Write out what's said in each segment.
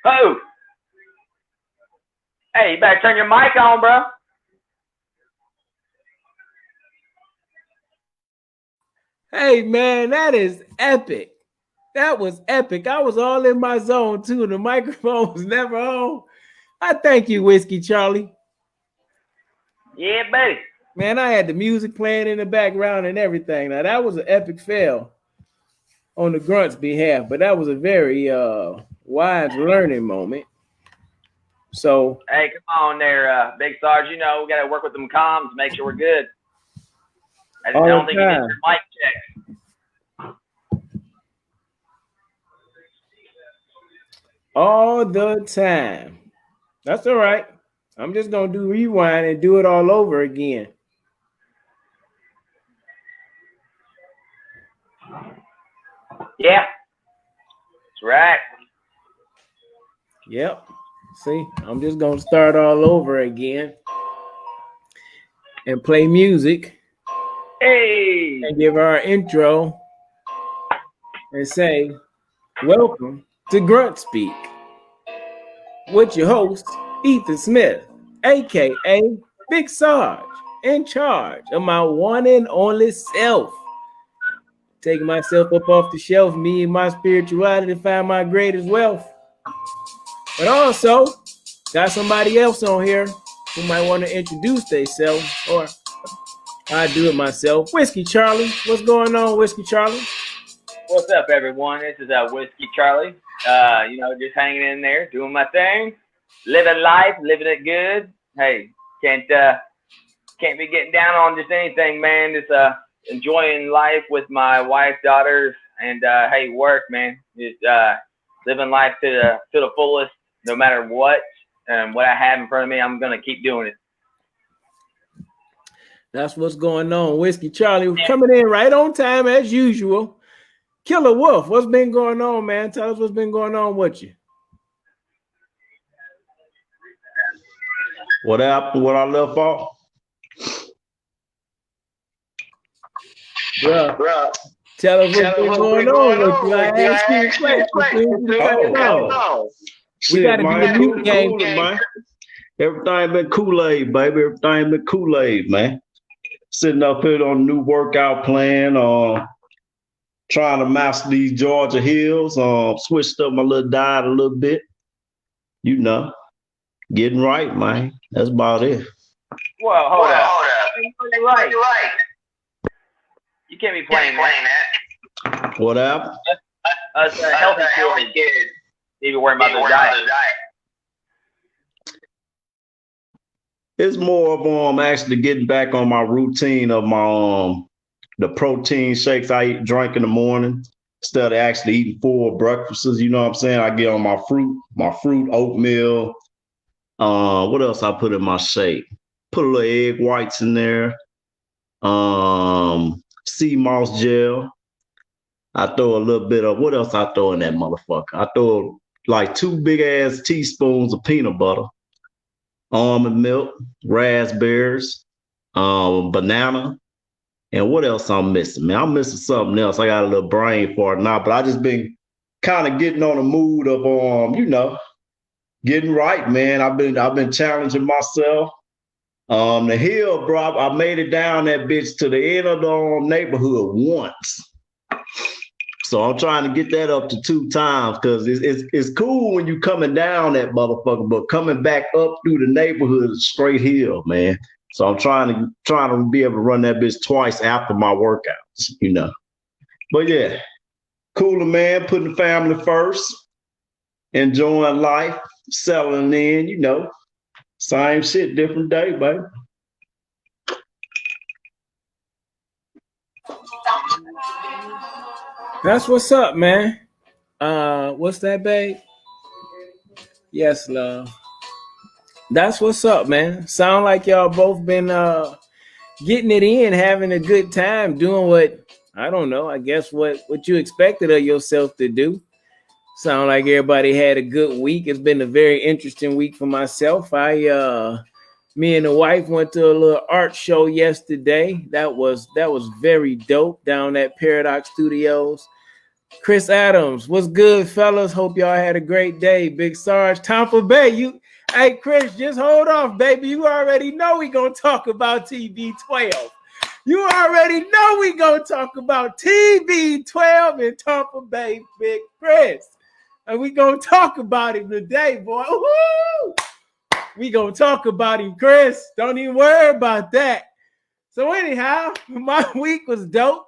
Oh, hey, you better turn your mic on, bro. Hey, man, that is epic. That was epic. I was all in my zone, too. The microphone was never on. I thank you, Whiskey Charlie. Yeah, buddy. Man, I had the music playing in the background and everything. Now, that was an epic fail on the Grunt's behalf, but that was a very wise learning moment. So, hey, come on there, Big Sarge. You know, we got to work with them comms, make sure we're good. I don't think you did your mic check. All the time. That's all right. I'm just going to do rewind and do it all over again. Yeah. That's right. Yep. See, I'm just going to start all over again and play music. Hey. And give our intro and say, welcome to Grunt Speak with your host, Ethan Smith, a.k.a. Big Sarge, in charge of my one and only self. Taking myself up off the shelf, me and my spirituality to find my greatest wealth. But also, got somebody else on here who might want to introduce themselves, or I do it myself. Whiskey Charlie. What's going on, Whiskey Charlie? What's up, everyone? This is Whiskey Charlie. You know, just hanging in there, doing my thing, living life, living it good. Hey, can't be getting down on just anything, man. Just enjoying life with my wife, daughters, and hey, work, man. Just living life to the fullest, no matter what. And what I have in front of me, I'm gonna keep doing it. That's what's going on. Whiskey Charlie coming in right on time as usual. Killer Wolf, what's been going on, man? Tell us what's been going on with you. What happened? What I left off? Bruh. Tell us what's been going on with you. I asked you a question. We got to do the mute game. Man. Everything been Kool-Aid, baby. Everything been Kool-Aid, man. Sitting up here on a new workout plan, trying to master these Georgia hills, switched up my little diet a little bit, you know, getting right, man. That's about it. Well, hold up. You're right. You can't be playing that. What happened? Us healthy kids need to worry about their diet. It's more of actually getting back on my routine of my the protein shakes I drink in the morning instead of actually eating full breakfasts. You know what I'm saying? I get on my fruit, oatmeal. What else I put in my shake? Put a little egg whites in there. Sea moss gel. I throw a little bit of, what else I throw in that motherfucker? I throw like 2 big ass teaspoons of peanut butter. Almond milk, raspberries, banana, and what else I'm missing, man? I'm missing something else. I got a little brain for it now, but I just been kind of getting on a mood of, you know, getting right, man. I've been challenging myself. The hill, bro, I made it down that bitch to the end of the neighborhood once. So I'm trying to get that up to 2 times because it's cool when you coming down that motherfucker, but coming back up through the neighborhood is straight hill, man. So I'm trying to be able to run that bitch twice after my workouts, you know. But yeah, cooler, man, putting the family first, enjoying life, settling in, you know. Same shit, different day, baby. That's what's up, man. What's that, babe? Yes, love. That's what's up, man. Sound like y'all both been getting it in, having a good time, doing what, I don't know, I guess what you expected of yourself to do. Sound like everybody had a good week. It's been a very interesting week for myself. I Me and the wife went to a little art show yesterday. That was very dope down at Paradox Studios. Chris Adams, what's good, fellas? Hope y'all had a great day. Big Sarge, Tampa Bay. Hey, Chris, just hold off, baby. You already know we gonna talk about TB12. You already know we gonna talk about TB12 in Tampa Bay, Big Chris. And we gonna talk about him today, boy. Woo! We gonna talk about him, Chris. Don't even worry about that. So anyhow, my week was dope.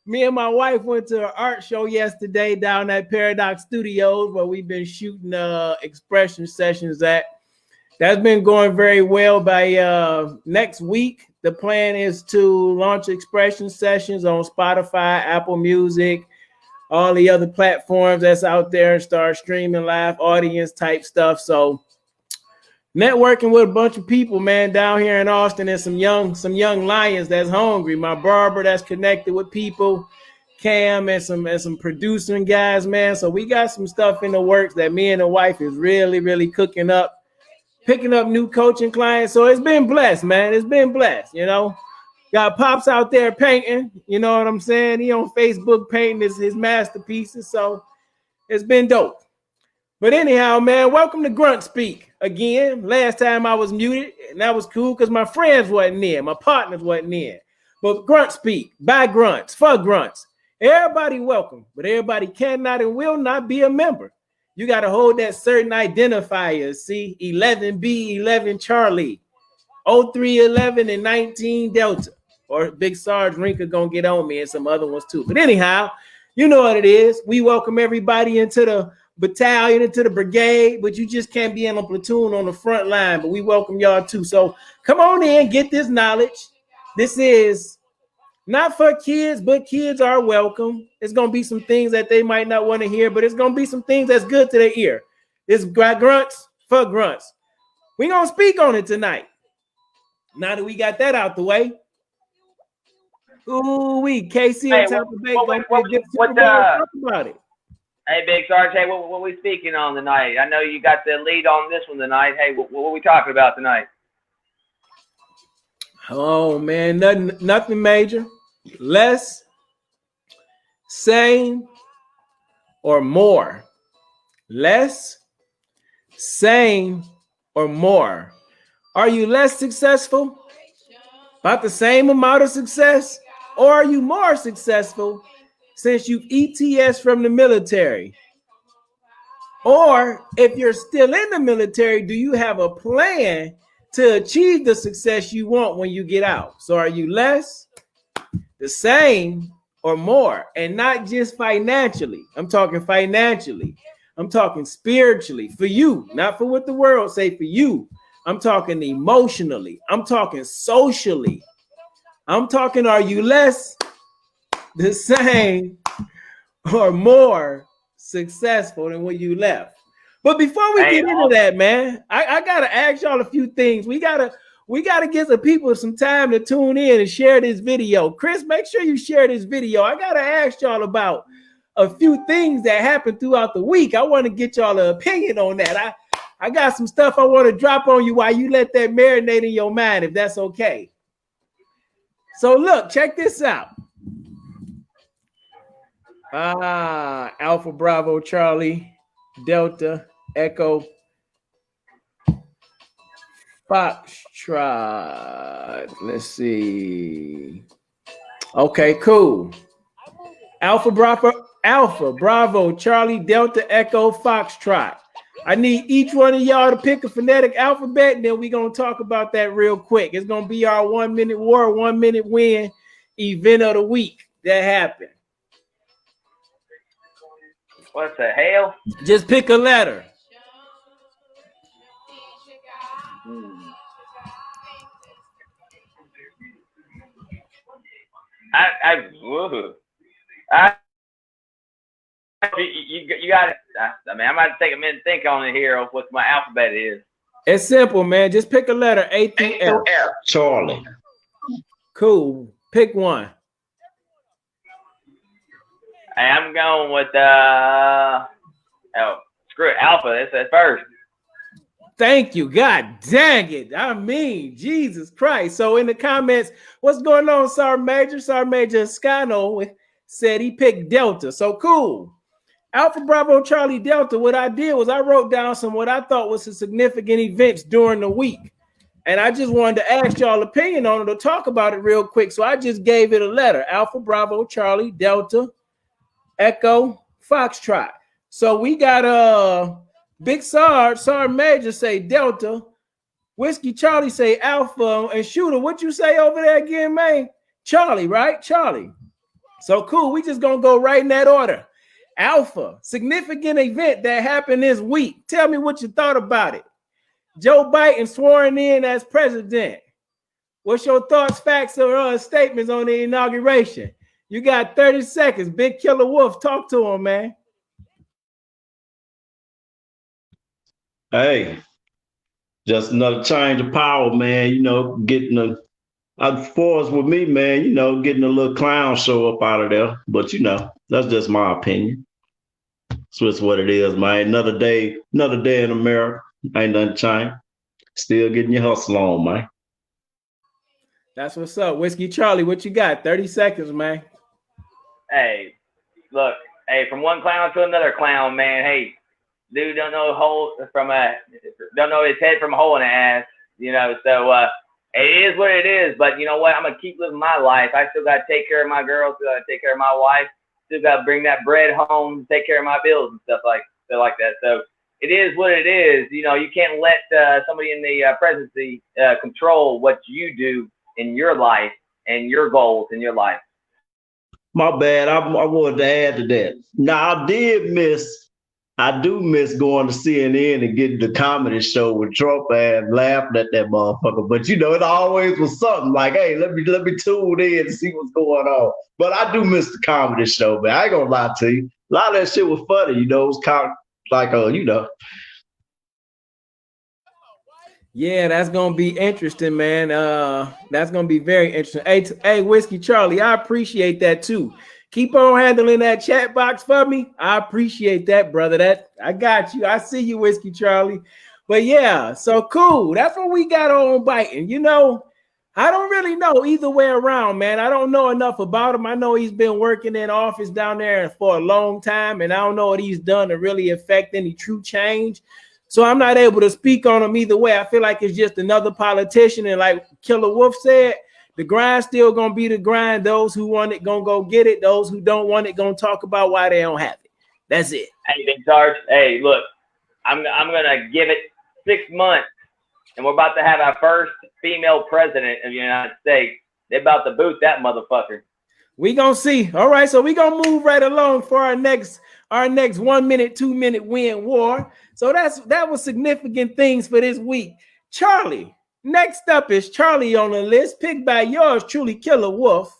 Me and my wife went to an art show yesterday down at Paradox Studios where we've been shooting expression sessions at. That's been going very well. By next week, the plan is to launch expression sessions on Spotify, Apple Music, all the other platforms that's out there, and start streaming live audience type stuff. So networking with a bunch of people, man, down here in Austin, and some young lions that's hungry. My barber that's connected with people, Cam, and some producing guys, man. So we got some stuff in the works that me and the wife is really cooking up, picking up new coaching clients. So it's been blessed, man. It's been blessed, you know. Got Pops out there painting, you know what I'm saying? He on Facebook painting his masterpieces. So it's been dope. But anyhow, man, welcome to Grunt Speak again. Last time I was muted, and that was cool because my friends wasn't in, my partners wasn't in. But Grunt Speak, by grunts, for grunts. Everybody welcome, but everybody cannot and will not be a member. You got to hold that certain identifier, see, 11B, 11 Charlie, 0311 and 19 Delta. Or Big Sarge Rinka gonna get on me and some other ones too. But anyhow, you know what it is. We welcome everybody into the battalion, into the brigade, but you just can't be in a platoon on the front line. But we welcome y'all too. So come on in, get this knowledge. This is not for kids, but kids are welcome. It's gonna be some things that they might not want to hear, but it's gonna be some things that's good to their ear. It's grunts for grunts. We gonna speak on it tonight. Now that we got that out the way. Ooh, KC and Tampa Bay gonna be a good Super Bowl. Talk about it. Hey, Big Sarge, hey, what we speaking on tonight? I know you got the lead on this one tonight. Hey, what are we talking about tonight? Oh, man, nothing major. Less, same, or more. Less, same, or more. Are you less successful? About the same amount of success? Or are you more successful since you've ETS from the military? Or if you're still in the military, do you have a plan to achieve the success you want when you get out? So are you less, the same, or more? And not just financially. I'm talking financially. I'm talking spiritually for you, not for what the world say, for you. I'm talking emotionally. I'm talking socially. I'm talking, are you less, the same, or more successful than when you left? But before we get into that, man, I gotta ask y'all a few things. We gotta give the people some time to tune in and share this video. Chris, make sure you share this video. I gotta ask y'all about a few things that happened throughout the week. I want to get y'all an opinion on that. I got some stuff I want to drop on you while you let that marinate in your mind, if that's okay. So look, check this out. Alpha Bravo Charlie Delta Echo Foxtrot. Let's see. Okay, cool. Alpha Bravo Charlie Delta Echo Foxtrot. I need each one of y'all to pick a phonetic alphabet, and then we're going to talk about that real quick. It's going to be our 1 minute war, 1 minute win event of the week that happened. What the hell? Just pick a letter. You got it. I mean, I might take a minute to think on it here of what my alphabet is. It's simple, man. Just pick a letter, A through F. Charlie. Cool. Pick one. Hey, I'm going with screw it, Alpha. That's at first. Thank you. God dang it. I mean, Jesus Christ. So in the comments, what's going on, Sergeant Major? Sergeant Major Scano said he picked Delta. So cool. Alpha Bravo Charlie Delta. What I did was I wrote down some what I thought was some significant events during the week. And I just wanted to ask y'all opinion on it or talk about it real quick. So I just gave it a letter. Alpha Bravo Charlie Delta Echo Foxtrot. So we got Big Sergeant Major say Delta, Whiskey Charlie say Alpha, and Shooter, what you say over there again, man? Charlie, right? Charlie. So cool. We just gonna go right in that order. Alpha, significant event that happened this week. Tell me what you thought about it. Joe Biden sworn in as president. What's your thoughts, facts, or statements on the inauguration? You got 30 seconds. Big Killer Wolf, talk to him, man. Hey, just another change of power, man. You know, getting as far as with me, man, you know, getting a little clown show up out of there. But, you know, that's just my opinion. So it's what it is, man. Another day in America. Ain't nothing changed. Still getting your hustle on, man. That's what's up. Whiskey Charlie, what you got? 30 seconds, man. Hey, look, hey, from one clown to another clown, man. Hey, dude don't know his head from a hole in the ass, you know. So it is what it is. But you know what? I'm gonna keep living my life. I still gotta take care of my girls. Still gotta take care of my wife. Still gotta bring that bread home, take care of my bills and stuff like that. So it is what it is. You know, you can't let somebody in the presidency control what you do in your life and your goals in your life. My bad. I wanted to add to that. Now, I do miss going to CNN and getting the comedy show with Trump and laughing at that motherfucker. But, you know, it always was something like, hey, let me tune in and see what's going on. But I do miss the comedy show, man. I ain't gonna lie to you. A lot of that shit was funny, you know. It was kind of like, you know. Yeah, that's gonna be interesting, man. That's gonna be very interesting. Hey, Whiskey Charlie, I appreciate that too. Keep on handling that chat box for me. I appreciate that, brother. That I got you. I see you, Whiskey Charlie. But yeah, so cool. That's what we got on biting. You know, I don't really know either way around, man. I don't know enough about him. I know he's been working in office down there for a long time, and I don't know what he's done to really affect any true change. So I'm not able to speak on him either way. I feel like it's just another politician. And like Killer Wolf said, the grind's still going to be the grind. Those who want it going to go get it. Those who don't want it going to talk about why they don't have it. That's it. Hey, Big Sarge. Hey, look, I'm going to give it 6 months, and we're about to have our first female president of the United States. They're about to boot that motherfucker. We going to see. All right, so we going to move right along for our next 1 minute, 2 minute win war. So that was significant things for this week. Charlie, next up is Charlie on the list, picked by yours truly, Killer Wolf.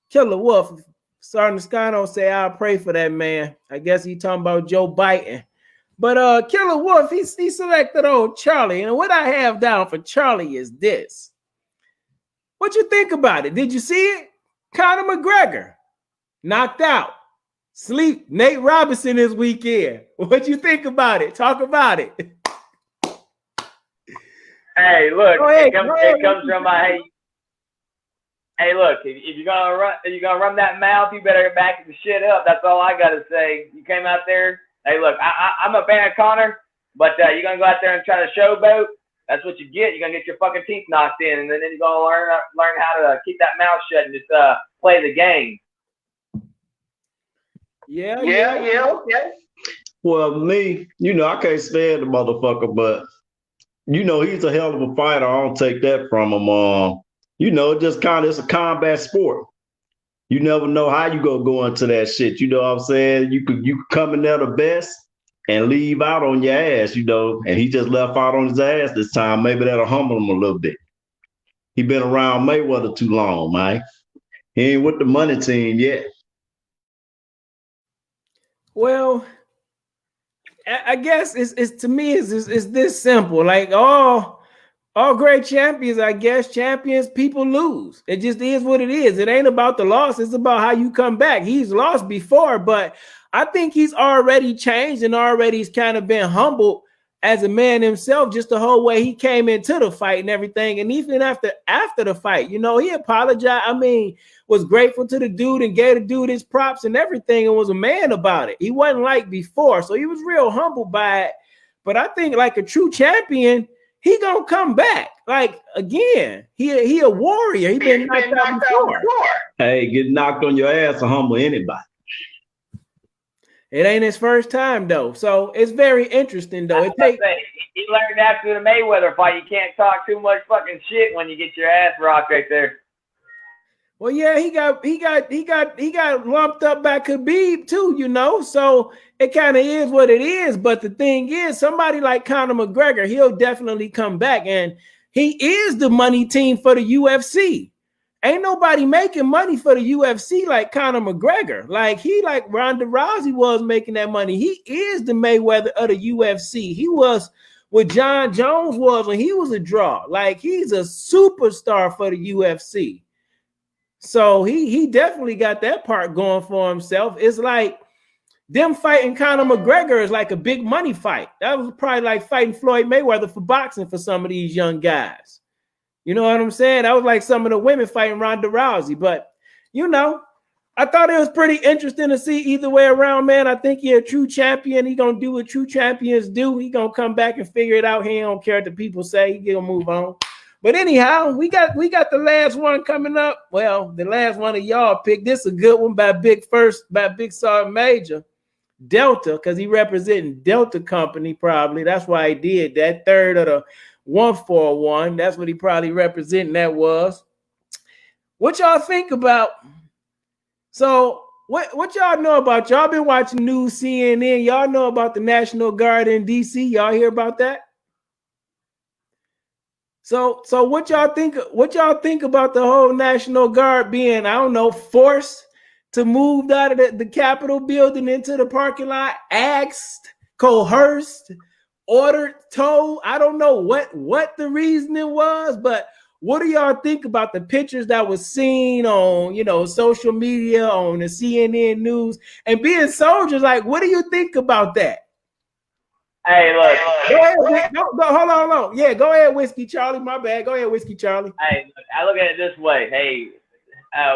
Killer Wolf. Sergeant Scano say, I'll pray for that man. I guess he talking about Joe Biden. But Killer Wolf, he selected old Charlie. And what I have down for Charlie is this. What you think about it? Did you see it? Conor McGregor knocked out. Sleep Nate Robinson this weekend. What you think about it? Talk about it. Hey, look, it comes from my hey, look, if you're gonna run that mouth, you better back the shit up. That's all I gotta say. You came out there. Hey, look, I'm a fan of Conor, but you're gonna go out there and try to showboat. That's what you get. You're gonna get your fucking teeth knocked in, and then you're gonna learn how to keep that mouth shut and just play the game. Yeah. Well, me, you know, I can't stand the motherfucker, but you know, he's a hell of a fighter. I don't take that from him. You know, it's a combat sport. You never know how you gonna go into that shit. You know what I'm saying? You could come in there the best and leave out on your ass, you know, and he just left out on his ass this time. Maybe that'll humble him a little bit. He been around Mayweather too long, man. He ain't with the money team yet. Well, I guess it's to me it's this simple. Like all great champions, I guess champions people lose. It just is what it is. It ain't about the loss. It's about how you come back. He's lost before, but I think he's already changed and already kind of been humbled as a man himself, just the whole way he came into the fight and everything. And even after the fight, you know, he apologized. I mean, was grateful to the dude and gave the dude his props and everything and was a man about it. He wasn't like before. So he was real humbled by it. But I think like a true champion, he gonna come back. Like again, he a warrior. He been knocked out before. Hey, get knocked on your ass to humble anybody. It ain't his first time though, so it's very interesting though. He learned after the Mayweather fight. You can't talk too much fucking shit when you get your ass rocked right there. Well, yeah, he got lumped up by Khabib too, you know. So it kind of is what it is. But the thing is, somebody like Conor McGregor, he'll definitely come back, and he is the money team for the UFC. Ain't nobody making money for the UFC like Conor McGregor. Like Ronda Rousey was making that money. He is the Mayweather of the UFC. He was what John Jones was when he was a draw. Like he's a superstar for the UFC. So he definitely got that part going for himself. It's like them fighting Conor McGregor is like a big money fight. That was probably like fighting Floyd Mayweather for boxing for some of these young guys. You know what I'm saying? That was like some of the women fighting Ronda Rousey. But, you know, I thought it was pretty interesting to see either way around, man. I think he's a true champion. He going to do what true champions do. He going to come back and figure it out. He don't care what the people say. He going to move on. But anyhow, we got the last one coming up. Well, the last one of y'all picked. This is a good one by Big Sergeant Major. Delta, because he representing Delta Company probably. That's why he did that. Third of the 141. That's what he probably representing. That was. What y'all think about? So what y'all know about? Y'all been watching news CNN. Y'all know about the National Guard in DC. Y'all hear about that? So what y'all think? What y'all think about the whole National Guard being, I don't know, forced to move out of the Capitol building into the parking lot, asked, coerced, ordered, told? I don't know what the reasoning was, but what do y'all think about the pictures that was seen on, you know, social media, on the CNN news, and being soldiers? Like, what do you think about that? Hey, look. Go ahead. Hold on. Yeah, go ahead, Whiskey Charlie. My bad. Go ahead, Whiskey Charlie. Hey, I look at it this way. Hey,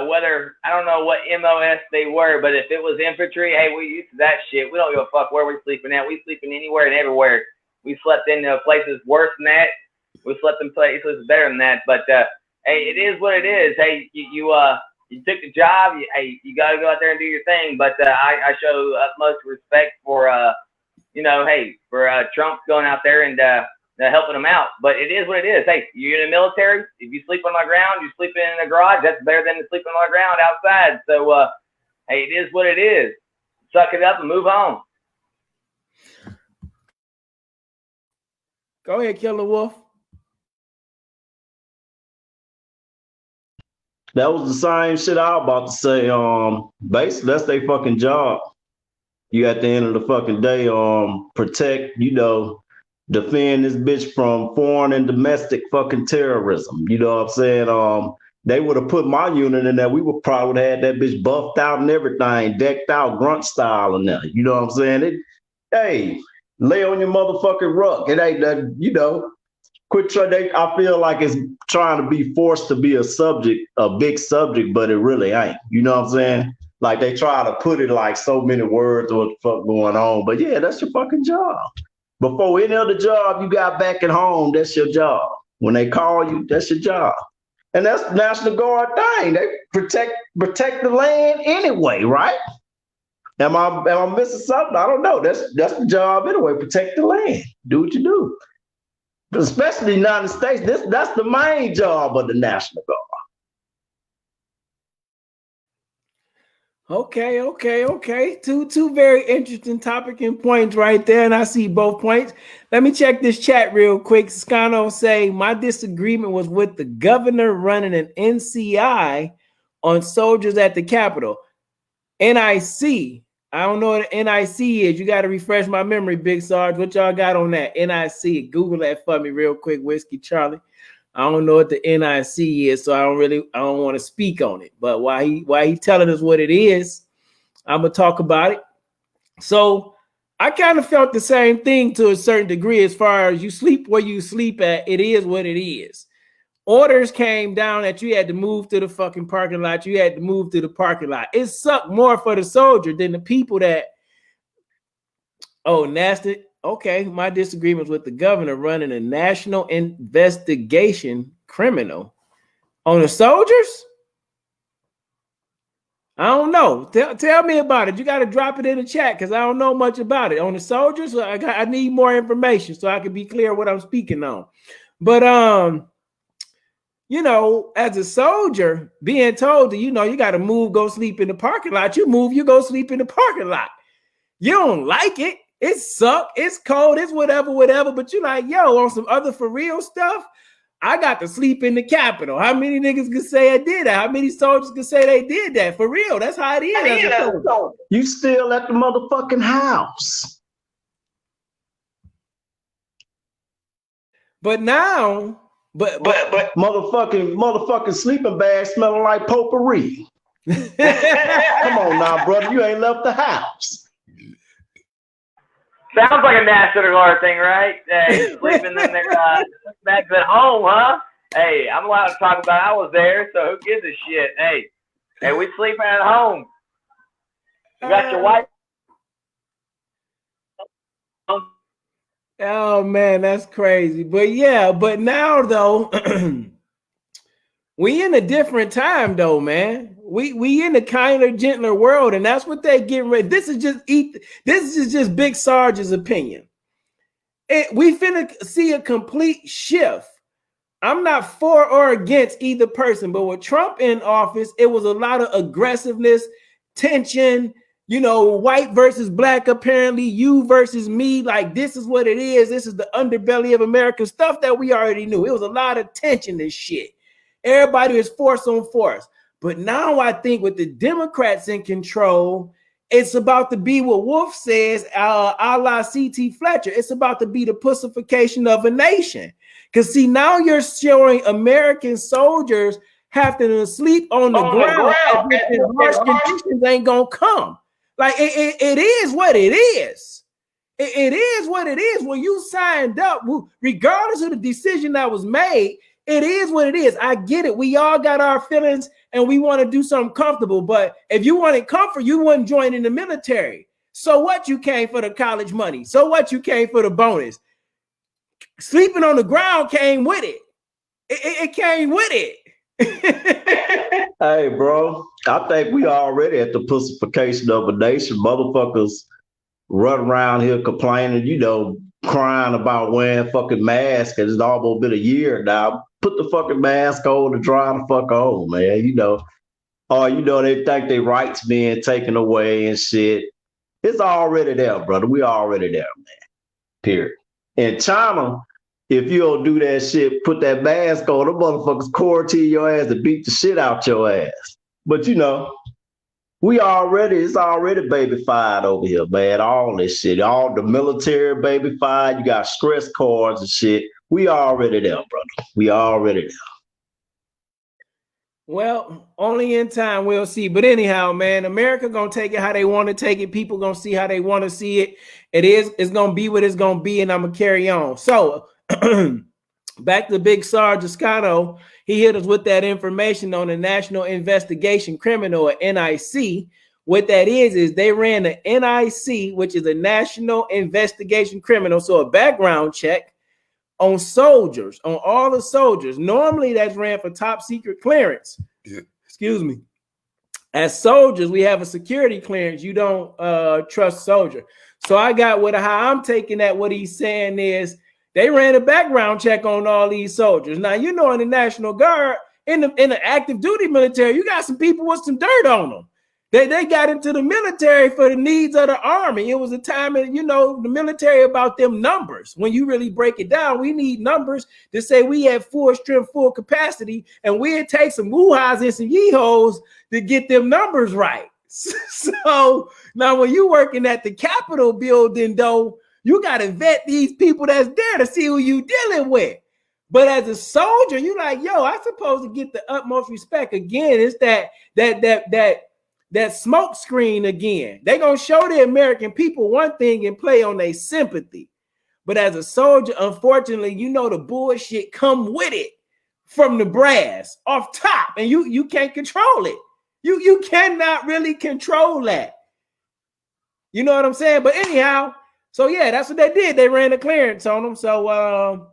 whether, I don't know what MOS they were, but if it was infantry, hey, we used to that shit. We don't give a fuck where we're sleeping at. We sleeping anywhere and everywhere. We slept in places worse than that. We slept in places better than that. But hey, it is what it is. Hey, you took the job. You got to go out there and do your thing. But I show utmost respect for for Trump going out there and helping them out. But it is what it is. Hey, you're in the military. If you sleep on the ground, you're sleeping in the garage. That's better than sleeping on the ground outside. So hey, it is what it is. Suck it up and move on. Go ahead, Killer Wolf. That was the same shit I was about to say. Basically, that's their fucking job. You at the end of the fucking day, protect, defend this bitch from foreign and domestic fucking terrorism. You know what I'm saying? They would have put my unit in there. We would probably have had that bitch buffed out and everything, decked out grunt style in there. You know what I'm saying? Hey, lay on your motherfucking ruck. It ain't that, quit I feel like it's trying to be forced to be a big subject, but it really ain't. You know what I'm saying? Like they try to put it like so many words what the fuck going on. But yeah, that's your fucking job. Before any other job you got back at home, that's your job. When they call you, that's your job. And that's the National Guard thing. They protect the land anyway, right? Am I missing something? I don't know. That's the job anyway. Protect the land. Do what you do. But especially the United States, that's the main job of the National Guard. Okay. Two very interesting topic and points right there, and I see both points. Let me check this chat real quick. Scano say, my disagreement was with the governor running an NCI on soldiers at the Capitol. NIC. I don't know what an NIC is. You got to refresh my memory, Big Sarge. What y'all got on that? NIC. Google that for me real quick, Whiskey Charlie. I don't know what the NIC is, so I don't want to speak on it. But while he telling us what it is, I'm gonna talk about it. So I kind of felt the same thing to a certain degree as far as you sleep where you sleep at. It is what it is. Orders came down that you had to move to the fucking parking lot. You had to move to the parking lot. It sucked more for the soldier than the people that, oh, nasty. Okay, my disagreements with the governor running a national investigation criminal on the soldiers. I don't know. Tell me about it. You got to drop it in the chat because I don't know much about it. On the soldiers, I need more information so I can be clear what I'm speaking on. But you know, as a soldier, being told that, you know, you got to move, go sleep in the parking lot. You move, you go sleep in the parking lot. You don't like it. It sucks. It's cold. It's whatever. But you like, yo, on some other for real stuff, I got to sleep in the Capitol. How many niggas can say I did that? How many soldiers can say they did that? For real. That's how it is. You still at the motherfucking house. But now, but motherfucking sleeping bag smelling like potpourri. Come on now, brother. You ain't left the house. Sounds like a National Guard thing, right? Hey, sleeping in their bags at home, huh? Hey, I'm allowed to talk about I was there, so who gives a shit? Hey, we sleeping at home. You got your wife. Oh man, that's crazy. But yeah, but now though, we in a different time though, man. We in a kinder, gentler world, and that's what they getting ready. This is just Big Sarge's opinion. We finna see a complete shift. I'm not for or against either person, but with Trump in office, it was a lot of aggressiveness, tension, you know, white versus black, apparently, you versus me. Like, this is what it is. This is the underbelly of American stuff that we already knew. It was a lot of tension and shit. Everybody was force on force. But now I think with the Democrats in control, it's about to be what Wolf says, a la C.T. Fletcher. It's about to be the pussification of a nation. Because, see, now you're showing American soldiers having to sleep on the ground. Harsh conditions ain't going to come. Like, it is what it is. It is what it is. When you signed up, regardless of the decision that was made, it is what it is. I get it. We all got our feelings and we want to do something comfortable. But if you wanted comfort, you wouldn't join in the military. So what? You came for the college money. So what? You came for the bonus. Sleeping on the ground came with it. It came with it. Hey, bro, I think we already at the pussification of a nation. Motherfuckers run around here complaining, you know, crying about wearing fucking masks. It's almost been a year now. Put the fucking mask on and dry the fuck on, man. You know, or you know, they think their rights being taken away and shit. It's already there, brother. We already there, man. Period. In China, if you don't do that shit, put that mask on, the motherfuckers quarantine your ass and beat the shit out your ass. But you know, it's already baby-fied over here, man. All this shit, all the military baby-fied. You got stress cards and shit. We already there, brother. We already there. Well, only in time we'll see. But anyhow, man, America gonna take it how they want to take it. People gonna see how they want to see it. It's gonna be what it's gonna be, and I'm gonna carry on. So back to Big Sarge Escano, he hit us with that information on the National Investigation Criminal, or NIC. What that is they ran the NIC, which is a National Investigation Criminal, so a background check on soldiers, on all the soldiers. Normally that's ran for top secret clearance. Yeah. Excuse me. As soldiers, we have a security clearance. You don't trust soldier. So I got how I'm taking that. What he's saying is they ran a background check on all these soldiers. Now, you know, in the National Guard, in the active duty military, you got some people with some dirt on them. They got into the military for the needs of the army. It was a time, you know, the military about them numbers. When you really break it down, we need numbers to say we have full strength, full capacity, and we'd take some woo-ha's and some yee-hoes to get them numbers right. So now when you working at the Capitol building, though, you got to vet these people that's there to see who you dealing with. But as a soldier, you like, yo, I'm supposed to get the utmost respect. Again, it's that that smoke screen again. They're going to show the American people one thing and play on their sympathy. But as a soldier, unfortunately, you know the bullshit come with it from the brass off top, and you can't control it. You cannot really control that. You know what I'm saying? But anyhow, so yeah, that's what they did. They ran a clearance on them. So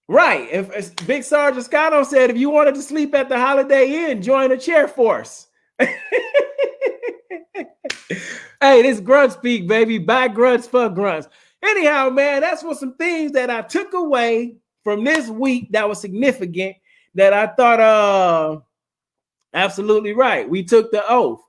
right, if Big Sergeant Scotto said if you wanted to sleep at the Holiday Inn, join the chair force. Hey, this Grunt Speak, baby. By grunts for grunts. Anyhow, man, that's what some things that I took away from this week that was significant that I thought absolutely right. We took the oath.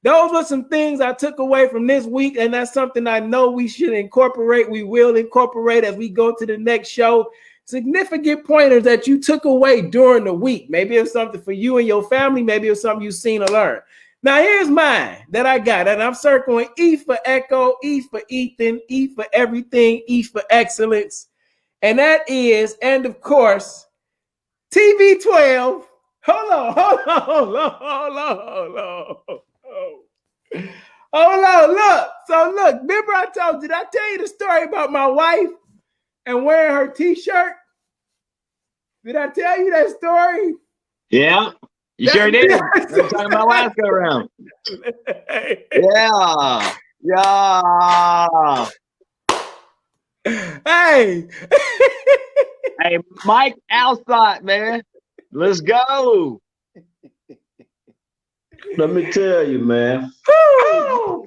Those were some things I took away from this week, and that's something I know we should incorporate. We will incorporate as we go to the next show. Significant pointers that you took away during the week. Maybe it's something for you and your family. Maybe it's something you've seen or learned. Now, here's mine that I got, and I'm circling E for Echo, E for Ethan, E for everything, E for excellence. And that is, and of course, TV12. Hold on, look. So look, remember I told you, did I tell you the story about my wife and wearing her t-shirt? Did I tell you that story? Yeah. You sure did. We're talking about last go around. Yeah. Yeah. Hey. Hey, Mike outside, man. Let's go. Let me tell you, man. I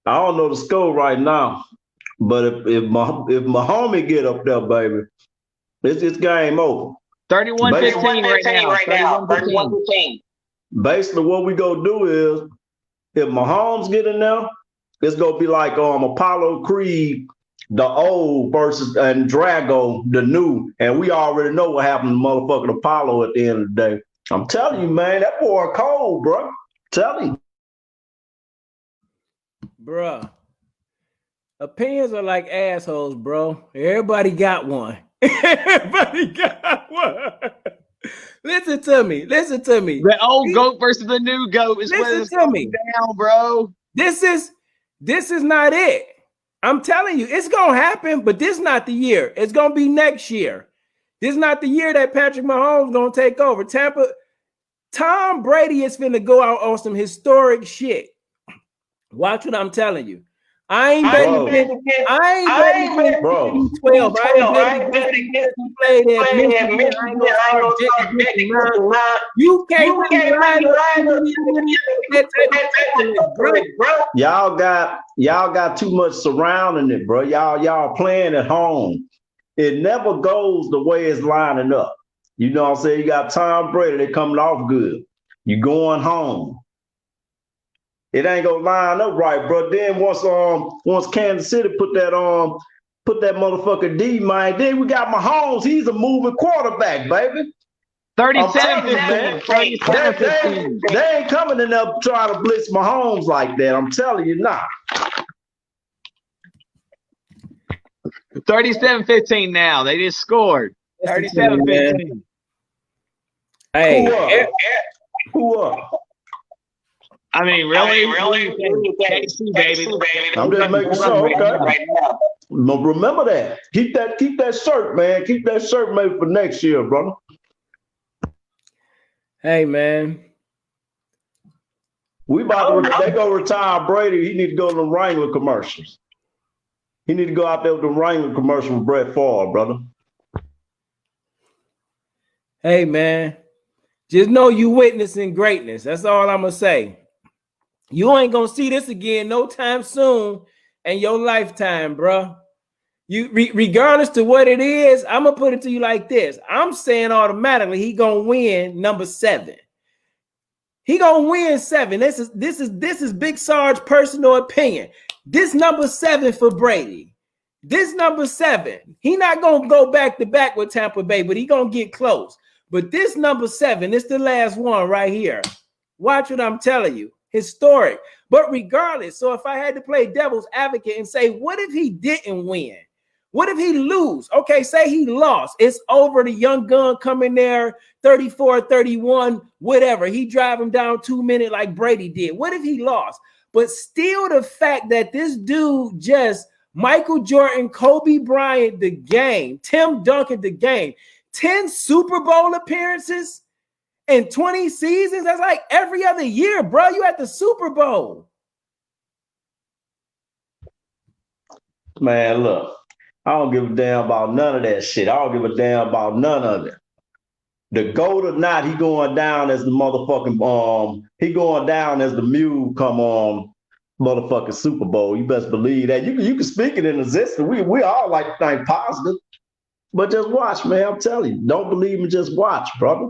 don't know the score right now, but if my homie get up there, baby, it's game over. 31-15 right now. 31-15. Basically, what we gonna do is, if Mahomes get in there, it's gonna be like Apollo Creed, the old versus and Drago, the new, and we already know what happened to motherfucking Apollo at the end of the day. I'm telling you, man, that boy cold, bro. Tell him, Bruh. Opinions are like assholes, bro. Everybody got one. Everybody got one. Listen to me. The old goat versus the new goat is where it's going down, bro. This is not it. I'm telling you, it's gonna happen, but this is not the year. It's gonna be next year. This is not the year that Patrick Mahomes gonna take over. Tom Brady is finna go out on some historic shit. Watch what I'm telling you. I ain't betting 12. 12. I ain't betting play that. You can't Y'all got too much surrounding it, bro. Y'all playing at home. It never goes the way it's lining up. You know what I'm saying? You got Tom Brady, they coming off good. You going home. It ain't gonna line up right, bro. Then once Kansas City put that motherfucker D, man, then we got Mahomes. He's a moving quarterback, baby. 37-15. They ain't coming in there trying to blitz Mahomes like that. I'm telling you now. 37-15 now. They just scored. 37-15. Hey, who up? I mean, really? KC, baby. I'm just making sure. Okay. Right now. Remember that. Keep that shirt, man. Keep that shirt made for next year, brother. Hey, man. They go retire Brady. He need to go to the Wrangler commercials. He need to go out there with the Wrangler commercial with Brett Favre, brother. Hey, man. Just know you witnessing greatness. That's all I'm gonna say. You ain't gonna see this again no time soon in your lifetime, bro. You regardless to what it is, I'm gonna put it to you like this. I'm saying automatically he gonna win number 7. He gonna win 7. This is Big Sarge's personal opinion. This number 7 for Brady. This number 7. He not gonna go back to back with Tampa Bay, but he gonna get close. But this number 7, it's the last one right here. Watch what I'm telling you. Historic. But regardless, so if I had to play devil's advocate and say, what if he didn't win? What if he lose? Okay, say he lost. It's over. The young gun coming there, 34, 31, whatever. He drive him down 2 minutes like Brady did. What if he lost? But still the fact that this dude just Michael Jordan, Kobe Bryant, the game, Tim Duncan, the game, 10 Super Bowl appearances in 20 seasons. That's like every other year, bro. You at the Super Bowl. Man, look, I don't give a damn about none of that shit. I don't give a damn about none of it. The GOAT or not, he going down as the motherfucking he going down as the mule come on motherfucking Super Bowl. You best believe that. You can speak it in existence. We all like to think positive. But just watch, man. I'm telling you. Don't believe me, just watch, brother.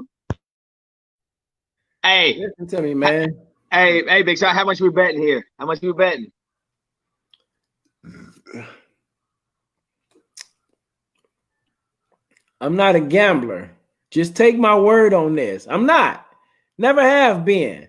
Hey. Listen to me, man. Hey, Big Shot, how much we betting here? How much we betting? I'm not a gambler. Just take my word on this. I'm not. Never have been.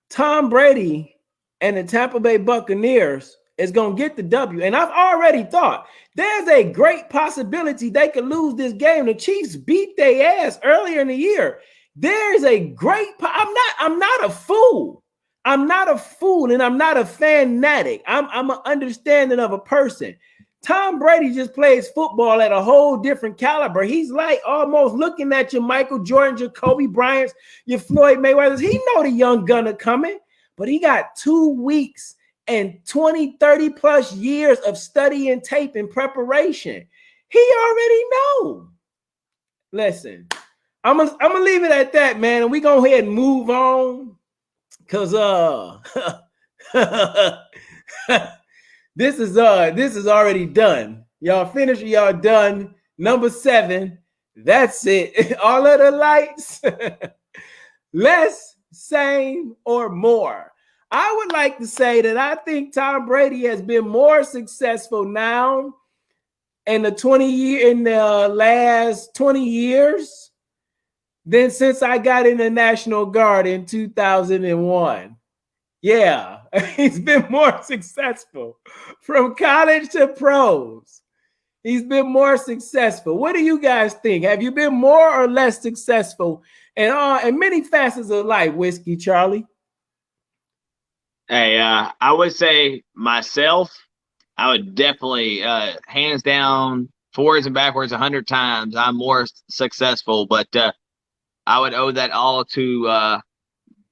Tom Brady and the Tampa Bay Buccaneers is going to get the W. And I've already thought there's a great possibility they could lose this game. The Chiefs beat their ass earlier in the year. There's a great I'm not a fool. I'm not a fool, and I'm not a fanatic. I'm an understanding of a person. Tom Brady just plays football at a whole different caliber. He's like almost looking at your Michael Jordan, your Kobe Bryant's, your Floyd Mayweather's. He know the young gunner coming, but he got 2 weeks and 20, 30 plus years of study and tape and preparation. He already know. Listen, I'm gonna leave it at that, man, and we go ahead and move on, cause this is already done. Y'all finished. Y'all done. Number 7. That's it. All of the lights. Less, same, or more. I would like to say that I think Tom Brady has been more successful now in the last 20 years than since I got in the National Guard in 2001. Yeah, he's been more successful from college to pros. He's been more successful. What do you guys think? Have you been more or less successful in many facets of life, Whiskey Charlie? Hey, I would say myself, I would definitely, hands down, forwards and backwards 100 times, I'm more successful. But I would owe that all to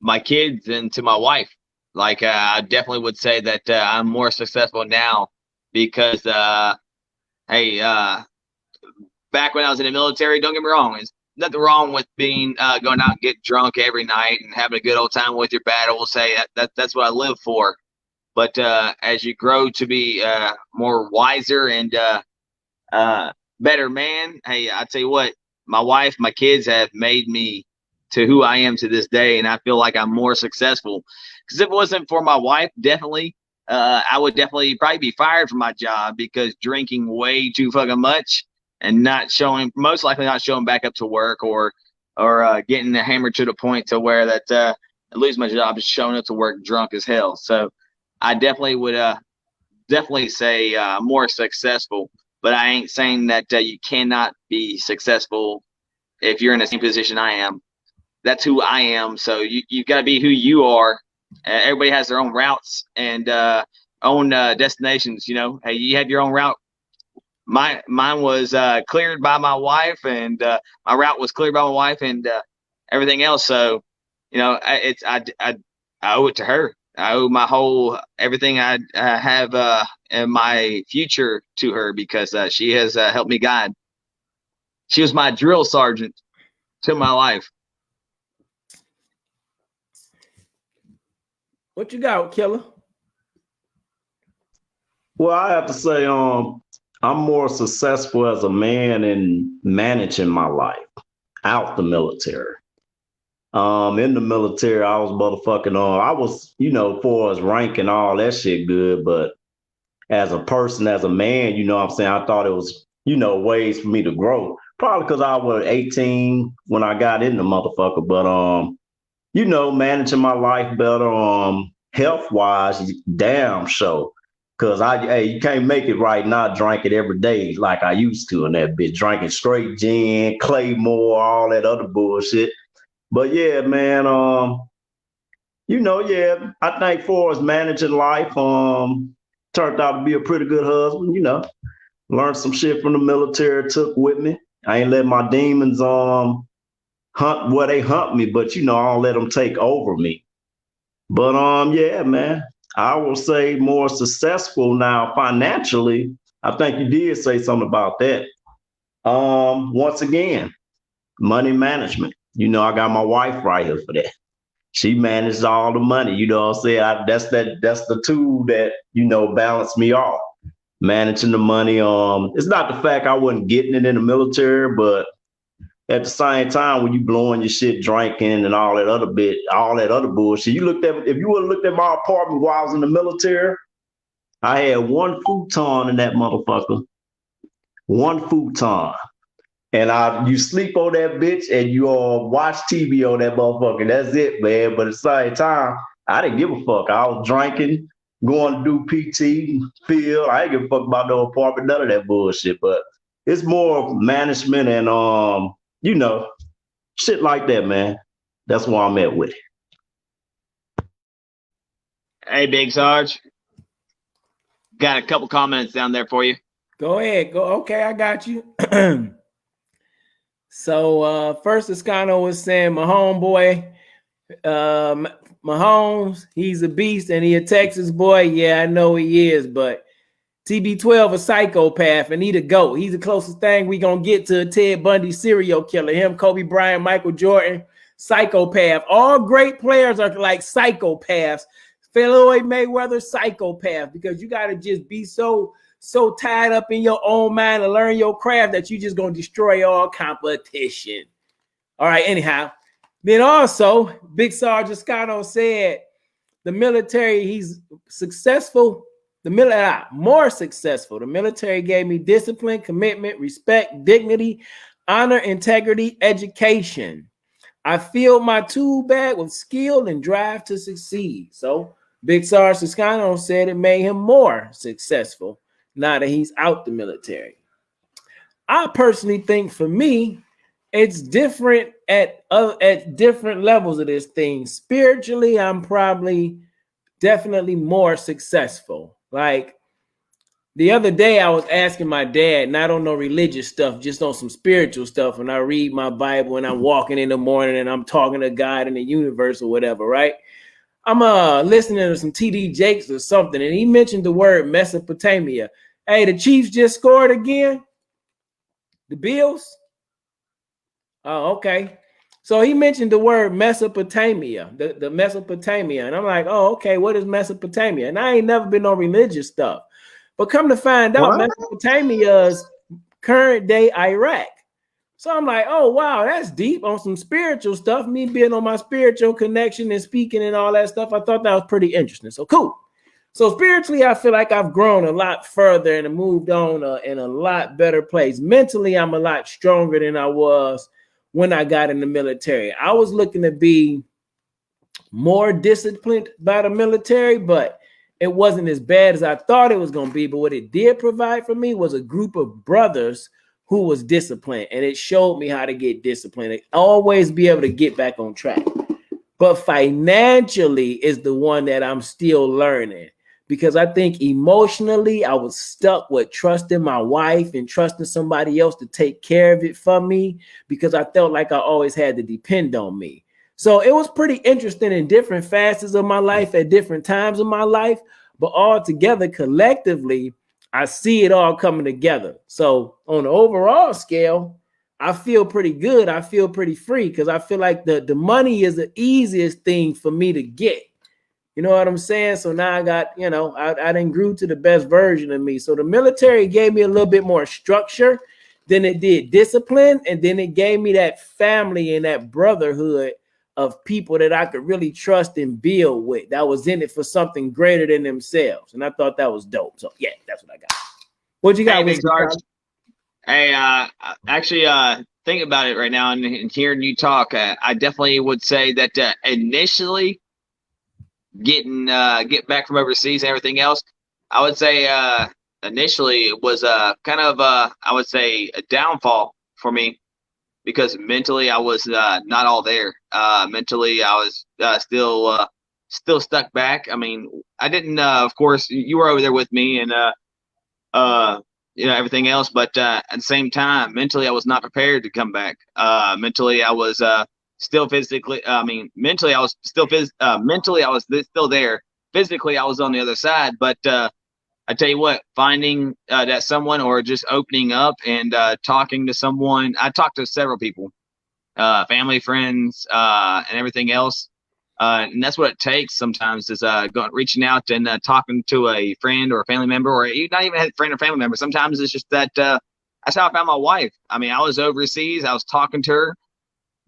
my kids and to my wife. Like, I definitely would say that I'm more successful now because, back when I was in the military, don't get me wrong, there's nothing wrong with being going out and get drunk every night and having a good old time with your battle. We'll say that's what I live for. But as you grow to be more wiser and better man, hey, I tell you what, my wife, my kids have made me to who I am to this day, and I feel like I'm more successful. Because if it wasn't for my wife, definitely, I would definitely probably be fired from my job because drinking way too fucking much and most likely not showing back up to work or getting hammered to the point to where that I lose my job just showing up to work drunk as hell. So I definitely would definitely say more successful, but I ain't saying that you cannot be successful if you're in the same position I am. That's who I am. So you've got to be who you are. Everybody has their own routes and own destinations. You know, hey, you have your own route. Mine was cleared by my wife, and my route was cleared by my wife, and everything else. So, you know, I owe it to her. I owe my whole everything I have in my future to her because she has helped me guide. She was my drill sergeant to my life. What you got, Killer? Well, I have to say, I'm more successful as a man in managing my life out the military. In the military, I was motherfucking I was, for as rank and all that shit good, but as a person, as a man, you know what I'm saying, I thought it was, ways for me to grow. Probably because I was 18 when I got in the motherfucker, but managing my life better, health-wise, damn sure. Cause you can't make it right now. Drink it every day like I used to, and that bitch drinking straight gin, Claymore, all that other bullshit. But yeah, man. Yeah, I think for us managing life, turned out to be a pretty good husband. Learned some shit from the military, took with me. I ain't let my demons hunt where they hunt me, but I don't let them take over me. But yeah, man, I will say more successful now financially. I think you did say something about that. Once again, money management. I got my wife right here for that. She managed all the money. You know what I'm saying? That's the tool that balanced me off. Managing the money. It's not the fact I wasn't getting it in the military, but at the same time, when you blowing your shit, drinking and all that other bullshit. If you would have looked at my apartment while I was in the military, I had one futon in that motherfucker. One futon. And you sleep on that bitch and you watch TV on that motherfucker. That's it, man. But at the same time, I didn't give a fuck. I was drinking, going to do PT, field. I didn't give a fuck about no apartment, none of that bullshit. But it's more management and shit like that, man. That's where I'm at with it. Hey, Big Sarge. Got a couple comments down there for you. Go ahead. Okay, I got you. So first Escano was saying my homeboy, Mahomes, he's a beast and he a Texas boy. Yeah, I know he is, but TB12 a psychopath and he the GOAT. He's the closest thing we gonna get to a Ted Bundy serial killer. Him, Kobe Bryant, Michael Jordan, psychopath. All great players are like psychopaths. Floyd Mayweather, psychopath, because you gotta just be so tied up in your own mind and learn your craft that you just gonna destroy all competition. All right, anyhow. Then also, Big Sarge Escano said the military, he's successful. More successful. The military gave me discipline, commitment, respect, dignity, honor, integrity, education. I filled my tool bag with skill and drive to succeed. So Big Sarge Escano said it made him more successful now that he's out the military. I personally think for me, it's different at different levels of this thing. Spiritually, I'm probably definitely more successful. Like the other day, I was asking my dad, not on no religious stuff, just on some spiritual stuff. And I read my Bible and I'm walking in the morning and I'm talking to God in the universe or whatever, right? I'm listening to some TD Jakes or something, and he mentioned the word Mesopotamia. Hey, the Chiefs just scored again. The Bills. Oh, okay. So he mentioned the word Mesopotamia, the Mesopotamia. And I'm like, oh, okay, what is Mesopotamia? And I ain't never been on religious stuff. But come to find out, Mesopotamia is current day Iraq. So I'm like, oh, wow, that's deep on some spiritual stuff. Me being on my spiritual connection and speaking and all that stuff, I thought that was pretty interesting. So cool. So spiritually, I feel like I've grown a lot further and moved on in a lot better place. Mentally, I'm a lot stronger than I was when I got in the military. I was looking to be more disciplined by the military, but it wasn't as bad as I thought it was going to be. But what it did provide for me was a group of brothers who was disciplined, and it showed me how to get disciplined and always be able to get back on track. But financially is the one that I'm still learning, because I think emotionally I was stuck with trusting my wife and trusting somebody else to take care of it for me, because I felt like I always had to depend on me. So it was pretty interesting in different facets of my life at different times of my life, but all together collectively, I see it all coming together. So on the overall scale, I feel pretty good. I feel pretty free, because I feel like the money is the easiest thing for me to get. You know what I'm saying? So now I got, I done grew to the best version of me. So the military gave me a little bit more structure than it did discipline. And then it gave me that family and that brotherhood of people that I could really trust and build with, that was in it for something greater than themselves. And I thought that was dope. So yeah, that's what I got. What you got? Hey, Big Sarge? Hey, actually, thinking about it right now and hearing you talk, I definitely would say that initially, get back from overseas and everything else, I would say initially it was kind of I would say a downfall for me because mentally I was not all there. Mentally I was still stuck back. I mean, I didn't. Of course, you were over there with me, and everything else. But at the same time, mentally I was not prepared to come back. Mentally I was still physically. I mean, mentally I was still mentally I was still there. Physically I was on the other side, but. I tell you what, finding that someone or just opening up and talking to someone. I talked to several people, family, friends, and everything else. And that's what it takes sometimes is reaching out and talking to a friend or a family member, or not even a friend or family member. Sometimes it's just that that's how I found my wife. I mean, I was overseas. I was talking to her,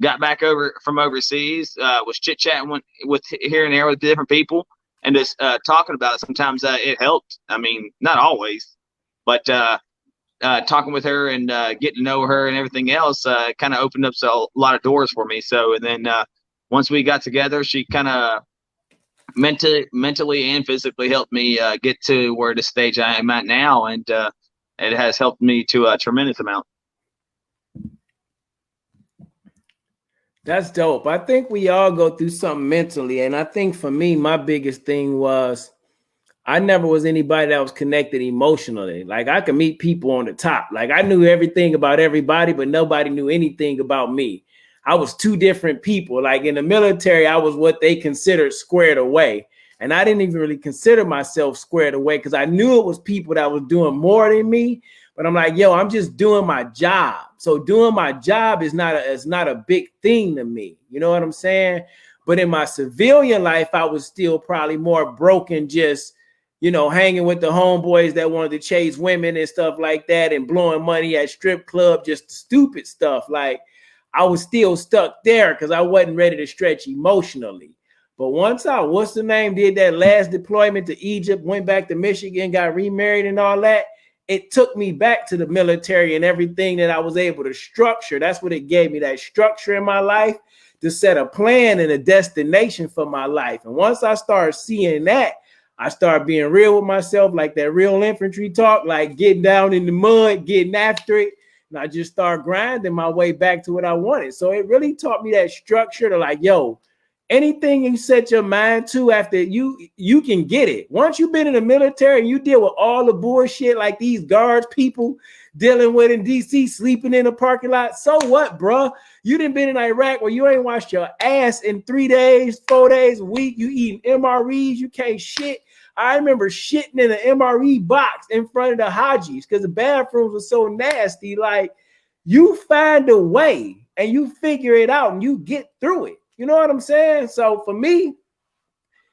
got back from overseas, was chit-chatting with here and there with different people. And just talking about it, sometimes it helped. I mean, not always, but talking with her and getting to know her and everything else kind of opened up a lot of doors for me. So, and then once we got together, she kind of mentally and physically helped me get to where the stage I am at now, and it has helped me to a tremendous amount. That's dope. I think we all go through something mentally. And I think for me, my biggest thing was I never was anybody that was connected emotionally. Like I could meet people on the top. Like I knew everything about everybody, but nobody knew anything about me. I was two different people. Like in the military, I was what they considered squared away. And I didn't even really consider myself squared away because I knew it was people that was doing more than me. But I'm like, yo, I'm just doing my job. So doing my job is not a big thing to me. You know what I'm saying? But in my civilian life, I was still probably more broken, just, hanging with the homeboys that wanted to chase women and stuff like that and blowing money at strip club, just stupid stuff. Like I was still stuck there because I wasn't ready to stretch emotionally. But once did that last deployment to Egypt, went back to Michigan, got remarried and all that, it took me back to the military and everything that I was able to structure. That's what it gave me, that structure in my life to set a plan and a destination for my life. And once I started seeing that, I started being real with myself, like that real infantry talk, like getting down in the mud, getting after it. And I just started grinding my way back to what I wanted. So it really taught me that structure to like, yo, anything you set your mind to after you can get it. Once you've been in the military and you deal with all the bullshit like these guards people dealing with in DC, sleeping in a parking lot. So what, bro? You done been in Iraq where you ain't washed your ass in 3 days, 4 days a week. You eating MREs, you can't shit. I remember shitting in an MRE box in front of the Hajis because the bathrooms were so nasty. Like you find a way and you figure it out and you get through it. You know what I'm saying? So for me,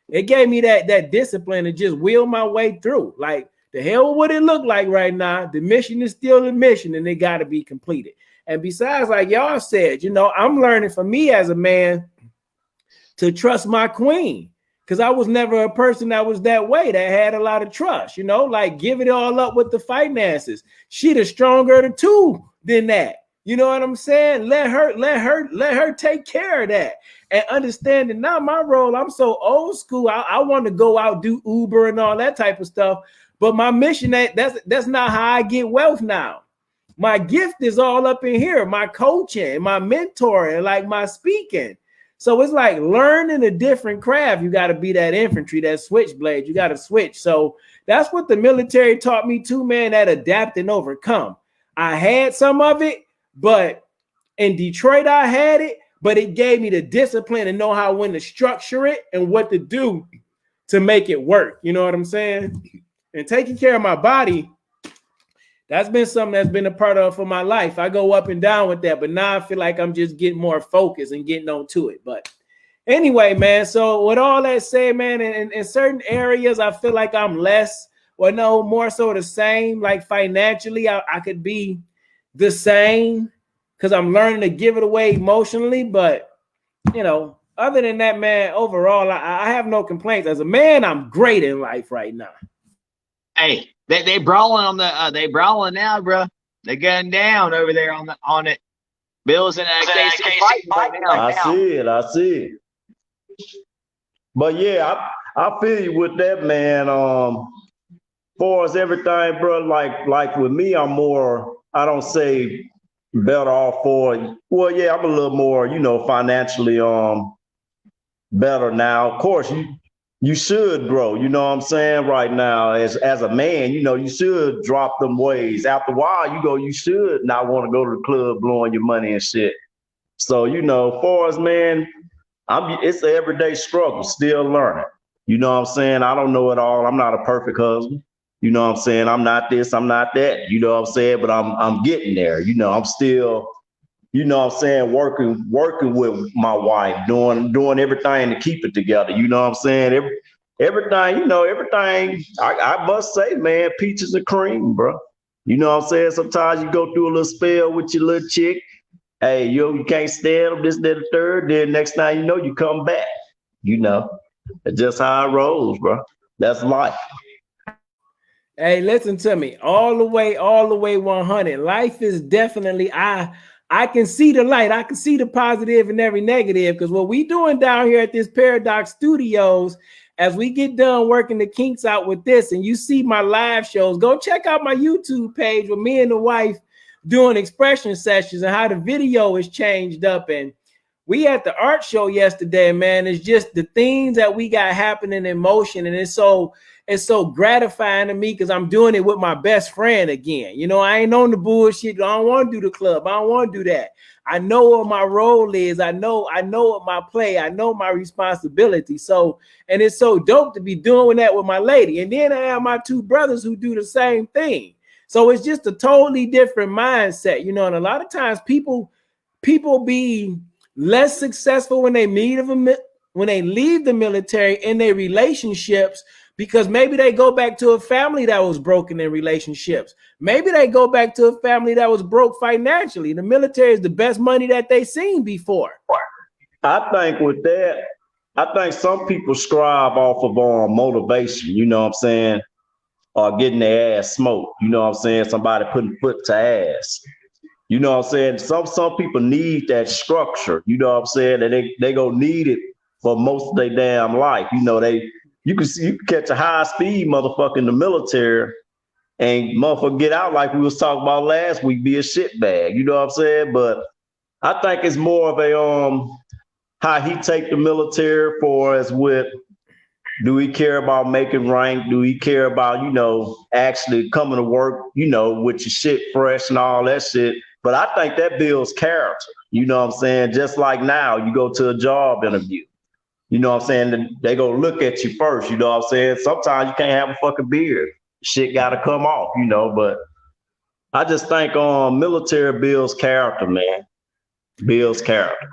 it gave me that discipline to just wheel my way through. Like the hell what it look like right now. The mission is still the mission and it got to be completed. And besides, like y'all said, I'm learning for me as a man to trust my queen. Because I was never a person that was that way, that had a lot of trust, like give it all up with the finances. She the stronger of the two than that. You know what I'm saying? Let her take care of that. And understanding now my role, I'm so old school. I want to go out, do Uber and all that type of stuff. But my mission, that's not how I get wealth now. My gift is all up in here, my coaching, my mentoring, like my speaking. So it's like learning a different craft. You got to be that infantry, that switchblade. You got to switch. So that's what the military taught me too, man, that adapt and overcome. I had some of it, but in Detroit, I had it, but it gave me the discipline and know how when to structure it and what to do to make it work. You know what I'm saying? And taking care of my body, that's been something that's been a part of for my life. I go up and down with that, but now I feel like I'm just getting more focused and getting on to it. But anyway, man, so with all that said, man, in certain areas, I feel like I'm more so the same. Like financially, I could be the same because I'm learning to give it away emotionally. But, other than that, man, overall, I have no complaints. As a man, I'm great in life right now. Hey, they brawling they brawling now, bro. They going down over there on it. Bills and KC fighting right now. I see it. But yeah, I feel you with that, man. far as everything, bro, like with me, I'm more, I don't say better off for, well, yeah, I'm a little more, financially better now. Of course, you should grow, you know what I'm saying, right now. As a man, you should drop them ways. After a while, you should not want to go to the club blowing your money and shit. So, far as man, it's an everyday struggle, still learning. You know what I'm saying? I don't know it all. I'm not a perfect husband. You know what I'm saying? I'm not this, I'm not that. You know what I'm saying? But I'm getting there. I'm still, what I'm saying, working with my wife, doing everything to keep it together. You know what I'm saying? Everything, I must say, man, peaches and cream, bro. You know what I'm saying? Sometimes you go through a little spell with your little chick. Hey, you can't stand them, this, that, the third. Then next time you come back. It's just how it rolls, bro. That's life. Hey, listen to me. All the way 100. Life is definitely, I can see the light. I can see the positive and every negative, because what we doing down here at this Paradox Studios, as we get done working the kinks out with this, and you see my live shows, go check out my YouTube page with me and the wife doing expression sessions and how the video is changed up. And we had the art show yesterday, man. It's just the things that we got happening in motion, and it's so gratifying to me because I'm doing it with my best friend again. I ain't on the bullshit. I don't want to do the club. I don't want to do that. I know what my role is. I know what my play. I know my responsibility. So, and it's so dope to be doing that with my lady. And then I have my two brothers who do the same thing. So it's just a totally different mindset, and a lot of times people be less successful when they leave the military in their relationships, because maybe they go back to a family that was broken in relationships. Maybe they go back to a family that was broke financially. The military is the best money that they seen before. I think with that, I think some people strive off of motivation, you know what I'm saying, or getting their ass smoked, you know what I'm saying, somebody putting foot to ass. You know what I'm saying? Some people need that structure, you know what I'm saying, that they gonna need it for most of their damn life. You can catch a high speed motherfucker in the military and motherfucker get out, like we was talking about last week, be a shit bag. You know what I'm saying? But I think it's more of a how he take the military for as with, do he care about making rank? Do he care about, actually coming to work, with your shit fresh and all that shit? But I think that builds character. You know what I'm saying? Just like now, you go to a job interview. You know what I'm saying? They go look at you first. You know what I'm saying? Sometimes you can't have a fucking beard. Shit got to come off, But I just think military builds character, man. Builds character.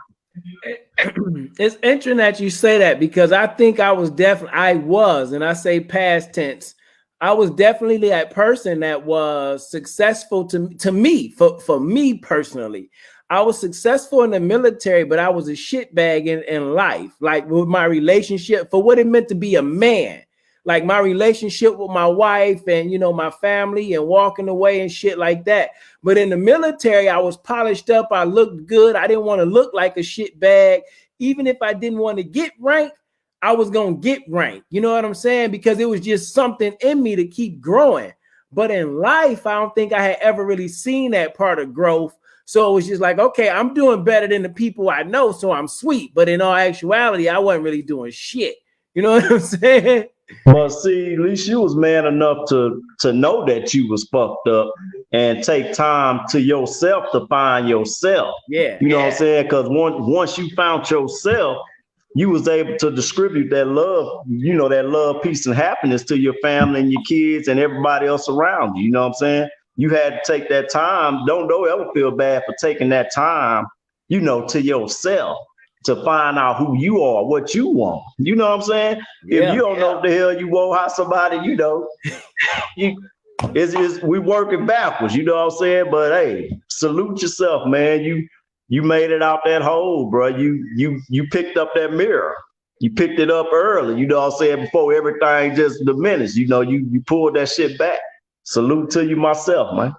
It's interesting that you say that, because I think and I say past tense, I was definitely that person that was successful to me, for me personally. I was successful in the military, but I was a shitbag in life, like with my relationship, for what it meant to be a man, like my relationship with my wife and, my family and walking away and shit like that. But in the military, I was polished up. I looked good. I didn't want to look like a shitbag. Even if I didn't want to get rank, I was going to get rank. You know what I'm saying? Because it was just something in me to keep growing. But in life, I don't think I had ever really seen that part of growth. So it was just like, okay, I'm doing better than the people I know, so I'm sweet. But in all actuality, I wasn't really doing shit. You know what I'm saying? But see, at least you was man enough to know that you was fucked up and take time to yourself to find yourself. Yeah. You know what I'm saying? Because once you found yourself, you was able to distribute that love, that love, peace, and happiness to your family and your kids and everybody else around you. You know what I'm saying? You had to take that time. Don't ever feel bad for taking that time, to yourself, to find out who you are, what you want. You know what I'm saying? Yeah. If you don't know what the hell you want, how somebody, we working backwards, you know what I'm saying? But hey, salute yourself, man. You made it out that hole, bro. You picked up that mirror. You picked it up early, you know what I'm saying, before everything just diminished. You pulled that shit back. Salute to you myself, man.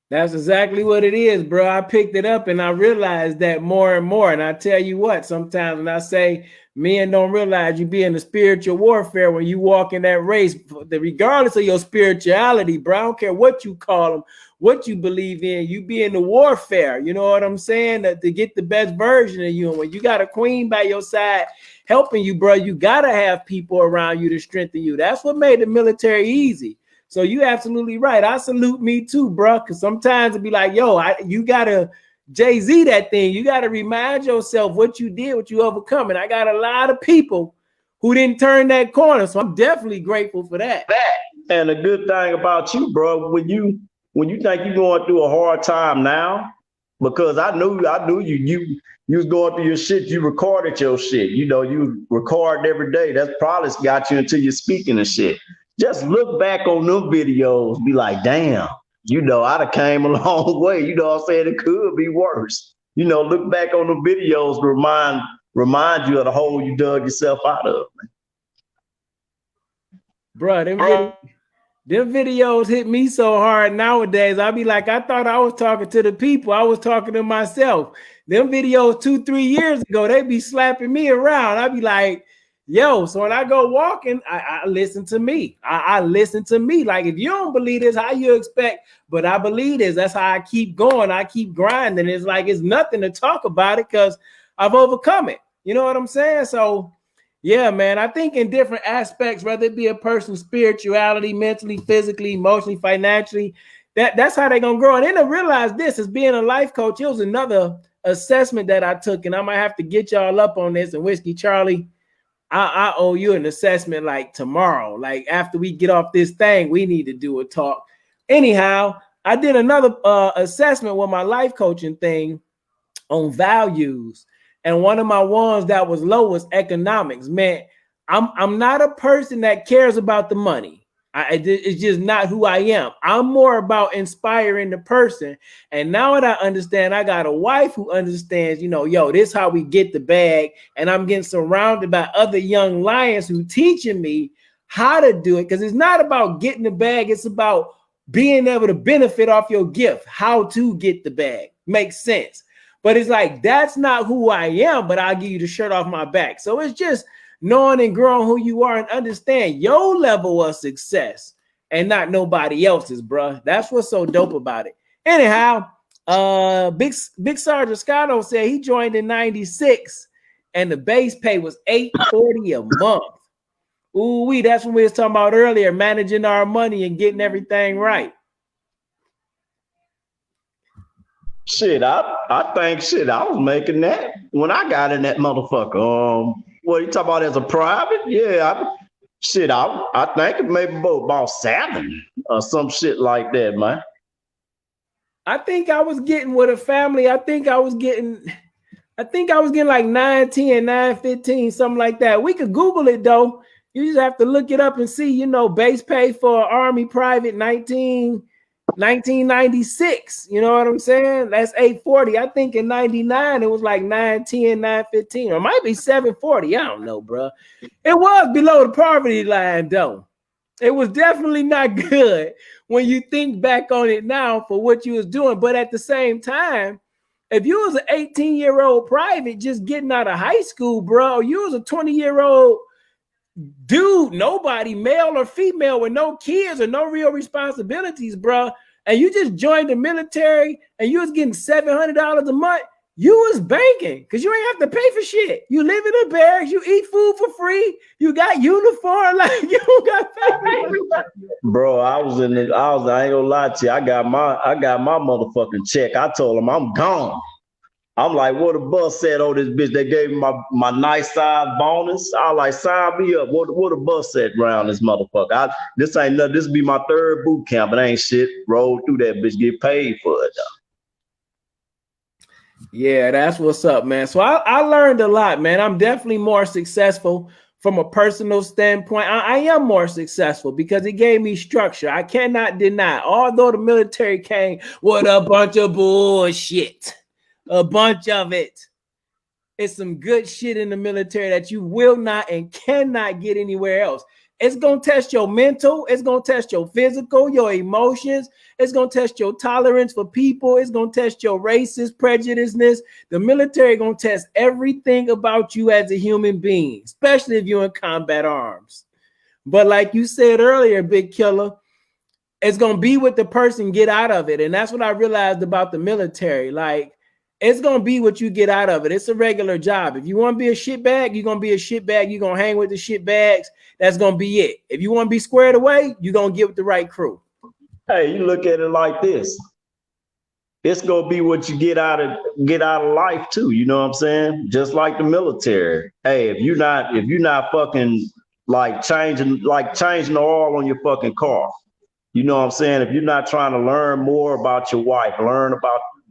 That's exactly what it is, bro. I picked it up and I realized that more and more. And I tell you what, sometimes when I say men don't realize you be in the spiritual warfare when you walk in that race, regardless of your spirituality, bro. I don't care what you call them, what you believe in, you be in the warfare. You know what I'm saying? To get the best version of you. And when you got a queen by your side helping you, bro, you got to have people around you to strengthen you. That's what made the military easy. So you absolutely right. I salute me too, bro. Because sometimes it'd be like, yo, you gotta Jay-Z that thing. You gotta remind yourself what you did, what you overcome. And I got a lot of people who didn't turn that corner. So I'm definitely grateful for that. And the good thing about you, bro, when you think you're going through a hard time now, because I knew you was going through your shit, you recorded your shit. You know, you record every day. That's probably got you into your speaking and shit. Just look back on them videos, be like, damn, you know, I'd have came a long way. You know what I'm saying? It could be worse. You know, look back on the videos, remind you of the hole you dug yourself out of. Bro, them videos hit me so hard nowadays. I'll be like, I thought I was talking to the people. I was talking to myself. Them videos 2-3 years ago, they be slapping me around. I'd be like, yo, so when I go walking, I listen to me. I listen to me. Like, if you don't believe this, how you expect? But I believe this. That's how I keep going. I keep grinding. It's like it's nothing to talk about it because I've overcome it. You know what I'm saying? So, yeah, man, I think in different aspects, whether it be a person's spirituality, mentally, physically, emotionally, financially, that's how they're going to grow. And then to realize this, as being a life coach, it was another assessment that I took, and I might have to get y'all up on this. And Whiskey Charlie, I owe you an assessment like tomorrow. Like after we get off this thing, we need to do a talk. Anyhow, I did another assessment with my life coaching thing on values. And one of my ones that was low was economics. Man, I'm not a person that cares about the money. It's just not who I am. I'm more about inspiring the person. And now that I understand, I got a wife who understands, you know, yo, this is how we get the bag. And I'm getting surrounded by other young lions who teaching me how to do it. Because it's not about getting the bag. It's about being able to benefit off your gift, how to get the bag. Makes sense. But it's like, that's not who I am, but I'll give you the shirt off my back. So it's just knowing and growing who you are and understand your level of success and not nobody else's, bro. That's what's so dope about it. Anyhow, Big Sergeant Scotto said he joined in 96 and the base pay was $840 a month. Ooh, that's what we was talking about earlier, managing our money and getting everything right. Shit, I think shit, I was making that when I got in that motherfucker. What you talking about as a private? Yeah, I think it maybe about 7 or some shit like that, man. I think I was getting with a family. I think I was getting like 910, 915, something like that. We could Google it though. You just have to look it up and see, you know, base pay for Army private 1996. You know what I'm saying? That's 840. I think in 99 it was like 910, 915, or it might be 740. I don't know, bro. It was below the poverty line though. It was definitely not good when you think back on it now for what you was doing. But at the same time, if you was an 18-year-old private just getting out of high school, bro, you was a 20-year-old dude, nobody, male or female, with no kids or no real responsibilities, bro, and you just joined the military and you was getting $700 a month, you was banking because you ain't have to pay for shit. You live in the barracks, you eat food for free, you got uniform, like you got paid. Bro, I ain't gonna lie to you. I got my motherfucking check. I told him I'm gone. I'm like, what the bus said on this bitch? They gave me my nice size bonus. I like, sign me up. What the bus said around this motherfucker? This ain't nothing. This be my 3rd boot camp. It ain't shit. Roll through that bitch, get paid for it though. Yeah, that's what's up, man. So I learned a lot, man. I'm definitely more successful from a personal standpoint. I am more successful because it gave me structure. I cannot deny, although the military came with a bunch of bullshit. A bunch of it. It's some good shit in the military that you will not and cannot get anywhere else. It's going to test your mental. It's going to test your physical, your emotions. It's going to test your tolerance for people. It's going to test your racist prejudiceness. The military going to test everything about you as a human being, especially if you're in combat arms. But like you said earlier, Big Killer, it's going to be what the person get out of it. And that's what I realized about the military. Like, it's going to be what you get out of it. It's a regular job. If you want to be a shitbag, you're going to be a shitbag. You're going to hang with the shitbags. That's going to be it. If you want to be squared away, you're going to get with the right crew. Hey, you look at it like this. It's going to be what you get out of life too. You know what I'm saying? Just like the military. Hey, if you're not fucking like changing the oil on your fucking car. You know what I'm saying? If you're not trying to learn more about your wife, learn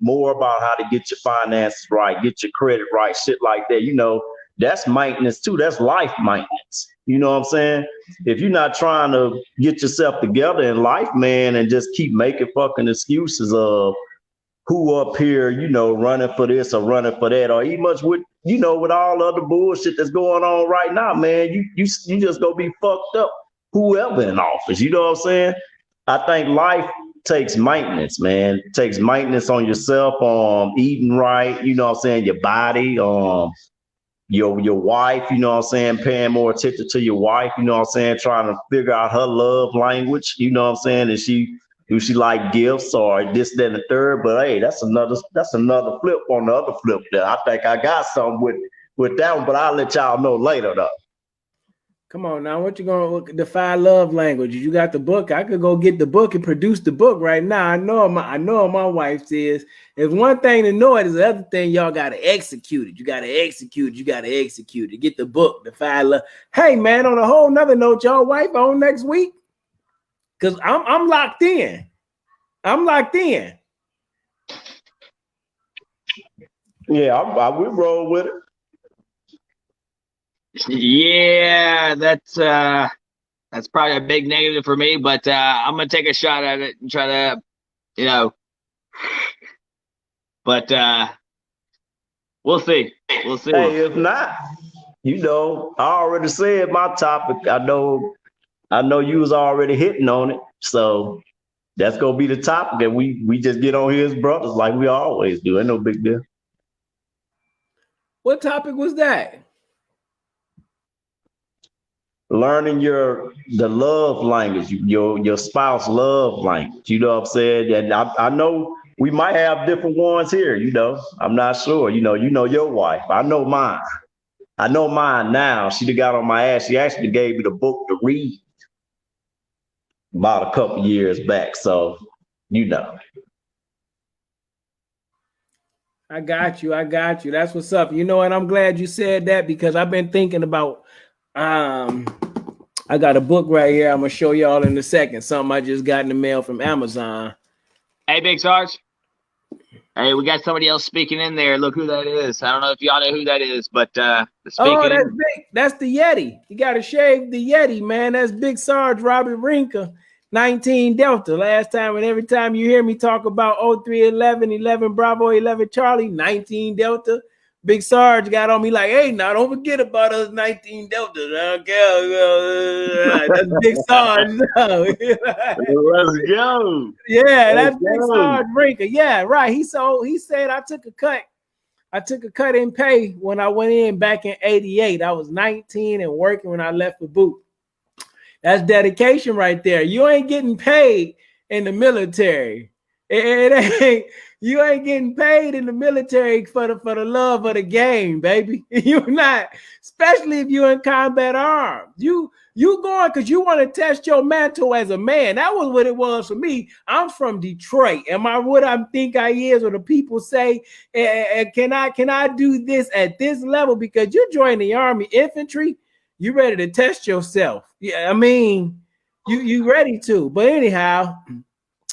more about how to get your finances right, get your credit right, shit like that, you know, that's maintenance too. That's life maintenance. You know what I'm saying? If you're not trying to get yourself together in life, man, and just keep making fucking excuses of who up here, you know, running for this or running for that, or even much with, you know, with all other bullshit that's going on right now, man, you just gonna be fucked up, whoever in office. You know what I'm saying? I think life takes maintenance, man. It takes maintenance on yourself, eating right, you know what I'm saying, your body, your wife, you know what I'm saying, paying more attention to your wife, you know what I'm saying, trying to figure out her love language, you know what I'm saying, do she like gifts or this, that, and the third. But hey, that's another flip on the other flip there. I think I got something with that one, but I'll let y'all know later though. Come on now, what you gonna defy love language? You got the book. I could go get the book and produce the book right now. I know my wife says. If one thing to know it is the other thing, y'all gotta execute it. You gotta execute it. Get the book, defy love. Hey man, on a whole nother note, y'all wife on next week? Cause I'm locked in. Yeah, I will roll with it. Yeah, that's probably a big negative for me, but I'm gonna take a shot at it and try to, you know. But we'll see. Hey, if not, you know, I already said my topic. I know you was already hitting on it, so that's gonna be the topic, and we just get on here as brothers like we always do. Ain't no big deal. What topic was that? Learning the love language, your spouse love language. You know what I'm saying? And I know we might have different ones here, you know. I'm not sure. You know your wife. I know mine now. She got on my ass. She actually gave me the book to read about a couple years back. So, you know. I got you. That's what's up. You know, and I'm glad you said that because I've been thinking about I got a book right here. I'm gonna show y'all in a second. Something I just got in the mail from Amazon. Hey, Big Sarge. Hey, we got somebody else speaking in there. Look who that is. I don't know if y'all know who that is, but that's big. That's the Yeti. You gotta shave the Yeti, man. That's Big Sarge Robert Rinka, 19 Delta. Last time and every time you hear me talk about 0311, 11 Bravo, 11 Charlie, 19 Delta. Big Sarge got on me like, hey, now don't forget about us 19 Delta. That's Big Sarge. Let's go. Yeah, that's Big Sarge Rinka. Yeah, right. He said I took a cut in pay when I went in back in 88. I was 19 and working when I left for boot. That's dedication right there. You ain't getting paid in the military. You ain't getting paid in the military for the love of the game, baby. You're not, especially if you're in combat arms. You going because you want to test your mantle as a man. That was what it was for me. I'm from Detroit. Am I what I think I is? Or the people say, can I do this at this level? Because you join the Army infantry, you ready to test yourself. Yeah, I mean, you ready to. But anyhow,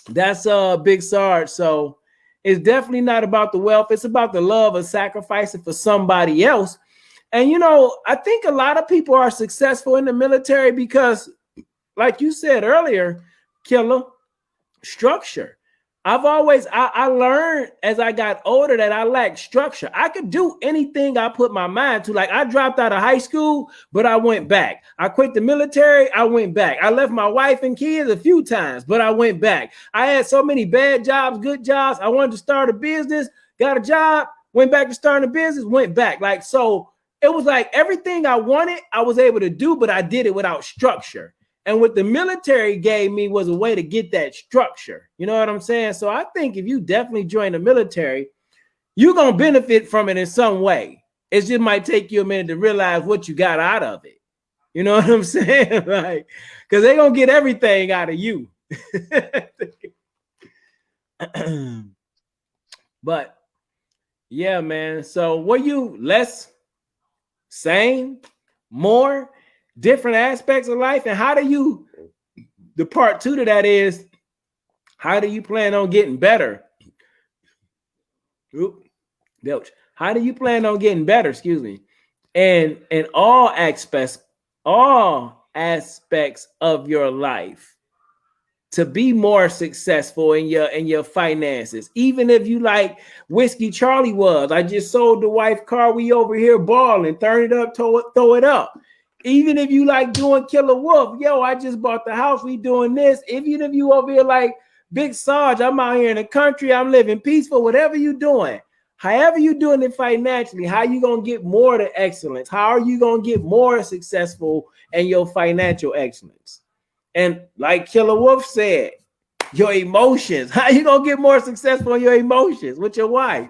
that's Big Sarge. So it's definitely not about the wealth. It's about the love of sacrificing for somebody else. And, you know, I think a lot of people are successful in the military because, like you said earlier, Killer, structure. I learned as I got older that I lacked structure. I could do anything I put my mind to. Like I dropped out of high school, but I went back. I quit the military, I went back. I left my wife and kids a few times, but I went back. I had so many bad jobs, good jobs. I wanted to start a business, got a job, went back to starting a business, went back. Like, so it was like everything I wanted, I was able to do, but I did it without structure. And what the military gave me was a way to get that structure. You know what I'm saying? So I think if you definitely join the military, you're going to benefit from it in some way. It just might take you a minute to realize what you got out of it. You know what I'm saying? Like, because they're going to get everything out of you. But yeah, man. So were you less, same, more, different aspects of life? And how do you, the part two to that is, how do you plan on getting better? How do you plan on getting better? Excuse me. And in all aspects of your life to be more successful in your finances. Even if you like Whiskey Charlie was, I just sold the wife car, we over here balling, turn it up, throw it up. Even if you like doing Killer Wolf, yo, I just bought the house, we doing this. Even if you over here like Big Sarge, I'm out here in the country, I'm living peaceful, whatever you doing, however you doing it financially, how you gonna get more to excellence? How are you gonna get more successful in your financial excellence? And like Killer Wolf said, your emotions, how you gonna get more successful in your emotions with your wife?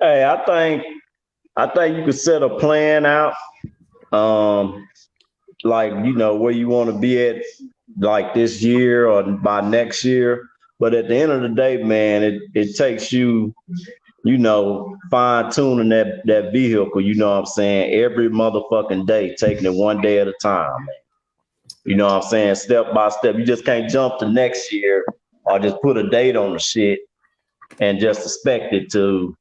Hey, I think you could set a plan out, like, you know, where you want to be at, like this year or by next year. But at the end of the day, man, it takes you, you know, fine tuning that vehicle. You know what I'm saying? Every motherfucking day, taking it one day at a time, man. You know what I'm saying? Step by step. You just can't jump to next year or just put a date on the shit and just expect it to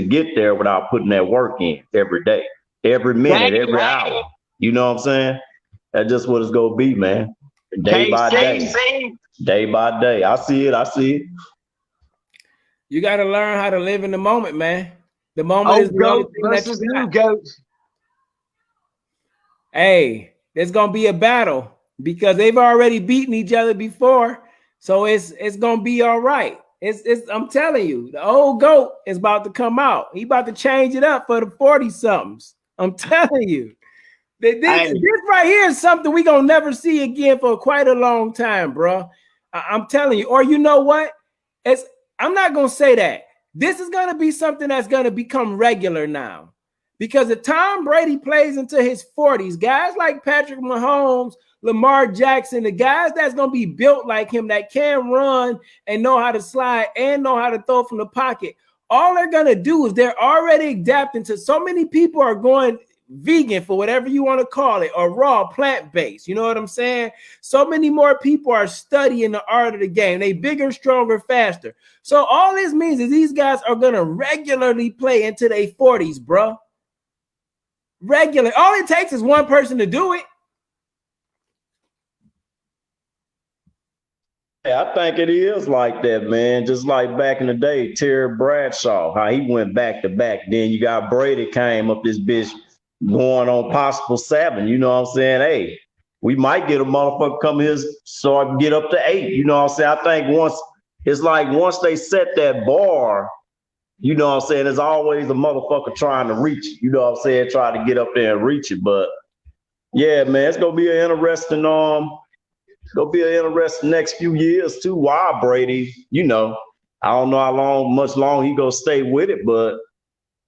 get there without putting that work in every day, every minute, every hour. You know what I'm saying? That's just what it's gonna be, man. Day by day. Day by day. I see it. You got to learn how to live in the moment, man. The moment is the only thing versus new goats. Hey, there's gonna be a battle because they've already beaten each other before, so it's gonna be all right. I'm telling you, the old goat is about to come out. He about to change it up for the 40-somethings. I'm telling you. This right here is something we gonna never see again for quite a long time, bro. I'm telling you. Or you know what? I'm not gonna say that. This is gonna be something that's gonna become regular now. Because if Tom Brady plays into his 40s, guys like Patrick Mahomes, Lamar Jackson, the guys that's going to be built like him, that can run and know how to slide and know how to throw from the pocket, all they're going to do is they're already adapting to, so many people are going vegan, for whatever you want to call it, or raw, plant-based. You know what I'm saying? So many more people are studying the art of the game. They bigger, stronger, faster. So all this means is these guys are going to regularly play into their 40s, bro. Regular. All it takes is one person to do it. Yeah, I think it is like that, man. Just like back in the day, Terry Bradshaw, how he went back to back. Then you got Brady came up this bitch going on possible 7. You know what I'm saying? Hey, we might get a motherfucker come here so I can get up to 8. You know what I'm saying? I think once they set that bar, you know what I'm saying, there's always a motherfucker trying to reach it. You know what I'm saying? Trying to get up there and reach it. But yeah, man, it's gonna be an interesting next few years too. Why Brady? You know, I don't know how much long he gonna stay with it, but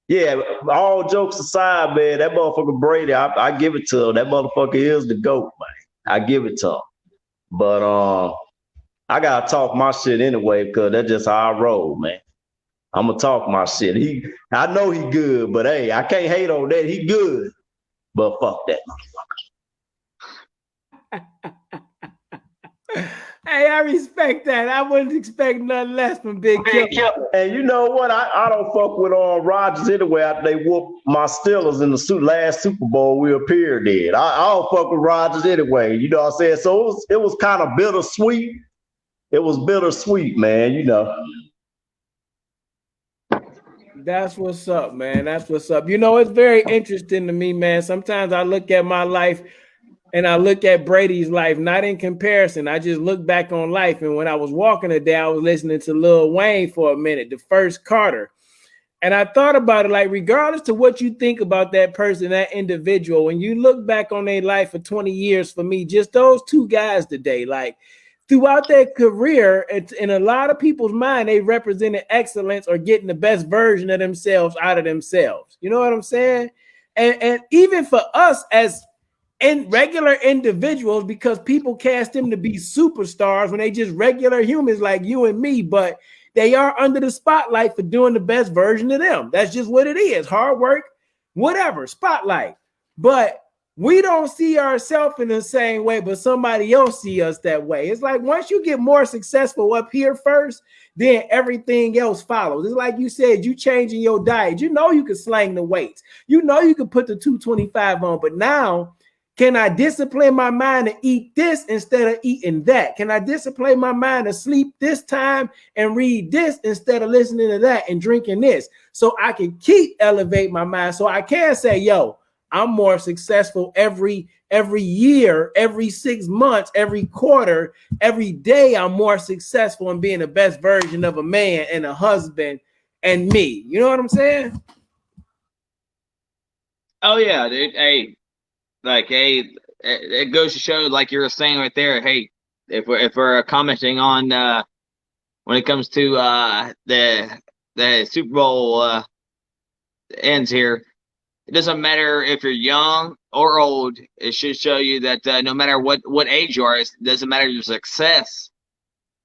yeah, all jokes aside, man, that motherfucker Brady, I give it to him. That motherfucker is the GOAT, man. I give it to him. But I gotta talk my shit anyway, because that's just how I roll, man. I'm gonna talk my shit. I know he good, but hey, I can't hate on that. He good, but fuck that motherfucker. Hey, I respect that. I wouldn't expect nothing less from Big Killer. And you know what? I don't fuck with Rodgers anyway. After they whooped my Steelers in the last Super Bowl we appeared in. I don't fuck with Rodgers anyway. You know what I'm saying? So it was kind of bittersweet. it was bittersweet, man. You know. That's what's up, man. That's what's up. You know, it's very interesting to me, man. Sometimes I look at my life and I look at Brady's life, not in comparison. I just look back on life. And when I was walking today, I was listening to Lil Wayne for a minute, the first Carter. And I thought about it, like, regardless to what you think about that person, that individual, when you look back on their life for 20 years, for me, just those two guys today, like throughout their career, it's in a lot of people's mind, they represented excellence or getting the best version of themselves out of themselves. You know what I'm saying? And even for us as regular individuals, because people cast them to be superstars when they just regular humans like you and me, but they are under the spotlight for doing the best version of them. That's just what it is. Hard work, whatever, spotlight. But we don't see ourselves in the same way, but somebody else see us that way. It's like once you get more successful up here first, then everything else follows. It's like you said, you changing your diet. You know you can slang the weights. You know you can put the 225 on, but now can I discipline my mind to eat this instead of eating that? Can I discipline my mind to sleep this time and read this instead of listening to that and drinking this? So I can keep elevate my mind. So I can say, yo, I'm more successful every year, every 6 months, every quarter, every day. I'm more successful in being the best version of a man and a husband and me. You know what I'm saying? Oh yeah, dude. Hey, like, hey, it goes to show, like you were saying right there. Hey, if we're commenting on when it comes to the Super Bowl ends here, it doesn't matter if you're young or old. It should show you that no matter what age you are, it doesn't matter your success,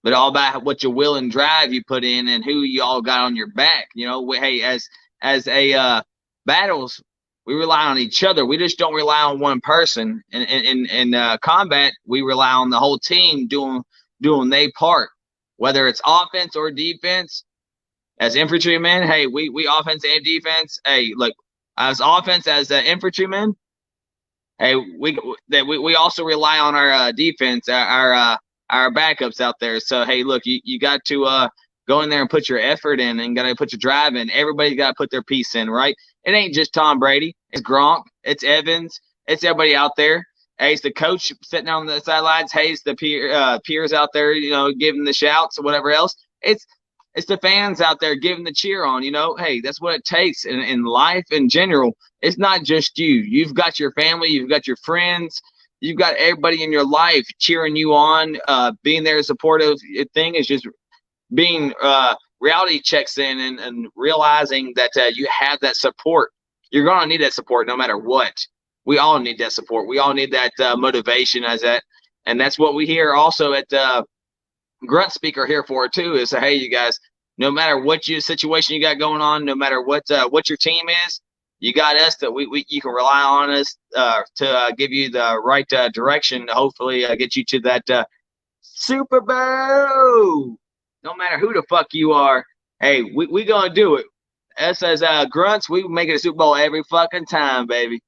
but all about what your will and drive you put in and who you all got on your back. You know, hey, as a battles, we rely on each other. We just don't rely on one person. In combat, we rely on the whole team doing their part, whether it's offense or defense. As infantrymen, hey, we offense and defense. Hey, look, as offense, as infantrymen, hey, we also rely on our defense, our backups out there. So hey, look, you got to go in there and put your effort in, and got to put your drive in. Everybody's got to put their piece in, right? It ain't just Tom Brady. It's Gronk. It's Evans. It's everybody out there. Hey, it's the coach sitting on the sidelines. Hey, it's the peers out there, you know, giving the shouts or whatever else. It's the fans out there giving the cheer on, you know. Hey, that's what it takes in life in general. It's not just you. You've got your family. You've got your friends. You've got everybody in your life cheering you on. Being there supportive thing is just being reality checks in and realizing that you have that support. You're going to need that support no matter what. We all need that support. We all need that motivation and that's what we hear also at Grunt Speak are here for too, is hey, you guys, no matter what your situation you got going on, no matter what your team is, you got us that you can rely on us to give you the right direction to hopefully get you to that Super Bowl. No matter who the fuck you are, hey, we gonna do it. Us as grunts, we make it a Super Bowl every fucking time, baby.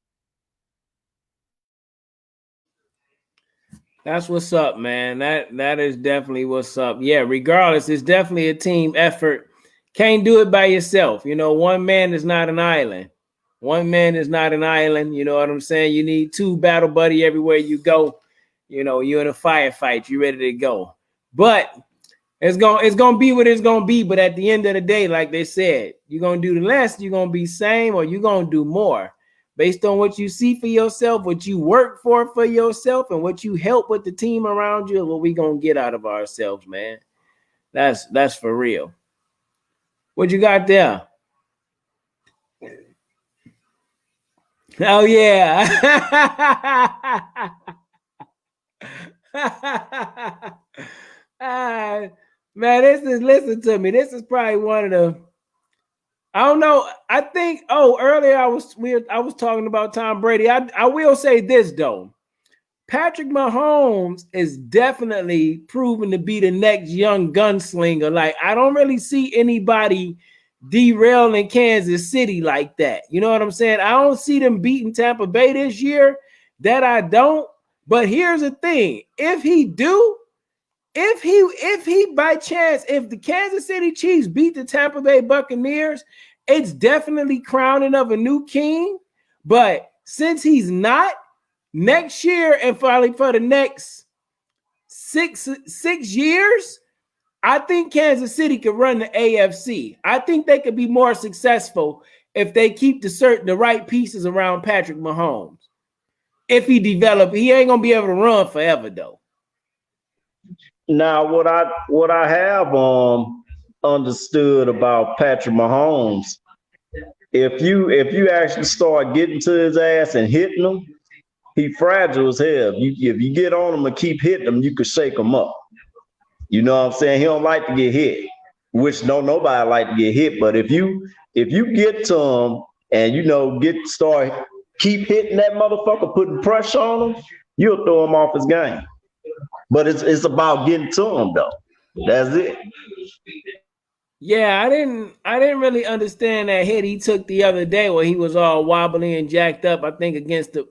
That's what's up, man. That is definitely what's up. Yeah, regardless, it's definitely a team effort. Can't do it by yourself. You know, one man is not an island. One man is not an island. You know what I'm saying? You need two battle buddy everywhere you go. You know, you're in a firefight. You ready to go. But it's gonna be what it's gonna be. But at the end of the day, like they said, you're gonna do the less, you're gonna be same, or you're gonna do more. Based on what you see for yourself, what you work for yourself, and what you help with the team around you, what we gonna get out of ourselves, man. That's for real. What you got there? Oh yeah. Man, listen to me. This is probably one of the, I don't know. I think, earlier I was talking about Tom Brady. I will say this though. Patrick Mahomes is definitely proven to be the next young gunslinger. Like, I don't really see anybody derailing Kansas City like that. You know what I'm saying? I don't see them beating Tampa Bay this year. That I don't. But here's the thing. If he do, if he by chance, if the Kansas City Chiefs beat the Tampa Bay Buccaneers, it's definitely crowning of a new king. But since he's not, next year and finally for the next six years, I think Kansas City could run the AFC. I think they could be more successful if they keep the right pieces around Patrick Mahomes. If he ain't gonna be able to run forever though. Now, what I have understood about Patrick Mahomes, if you actually start getting to his ass and hitting him, he fragile as hell. If you get on him and keep hitting him, you could shake him up. You know what I'm saying? He don't like to get hit, which nobody like to get hit. But if you get to him and keep hitting that motherfucker, putting pressure on him, you'll throw him off his game. But it's about getting to him though. That's it. Yeah, I didn't really understand that hit he took the other day where he was all wobbly and jacked up. I think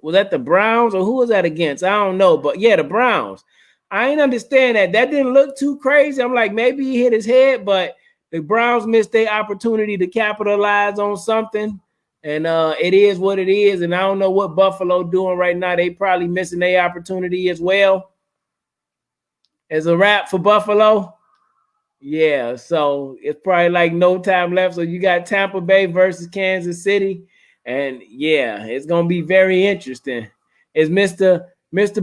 was that the Browns or who was that against? I don't know, but yeah, the Browns. I didn't understand that. That didn't look too crazy. I'm like, maybe he hit his head, but the Browns missed their opportunity to capitalize on something. And it is what it is. And I don't know what Buffalo doing right now. They probably missing their opportunity as well. As a wrap for Buffalo. Yeah, so it's probably like no time left. So you got Tampa Bay versus Kansas City. And yeah, it's going to be very interesting. Is Mr.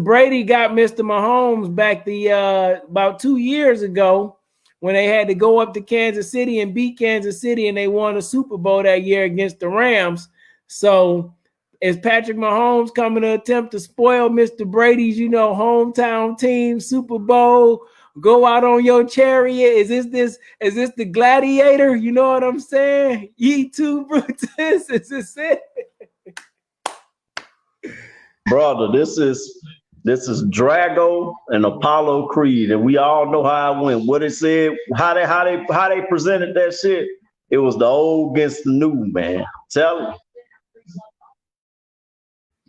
Brady got Mr. Mahomes back about 2 years ago when they had to go up to Kansas City and beat Kansas City, and they won a Super Bowl that year against the Rams. So is Patrick Mahomes coming to attempt to spoil Mr. Brady's, hometown team Super Bowl? Go out on your chariot. Is this the gladiator? You know what I'm saying? Ye too, Brutus. Is this it? Brother, this is Drago and Apollo Creed, and we all know how it went. What it said, how they presented that shit. It was the old against the new, man. Tell me.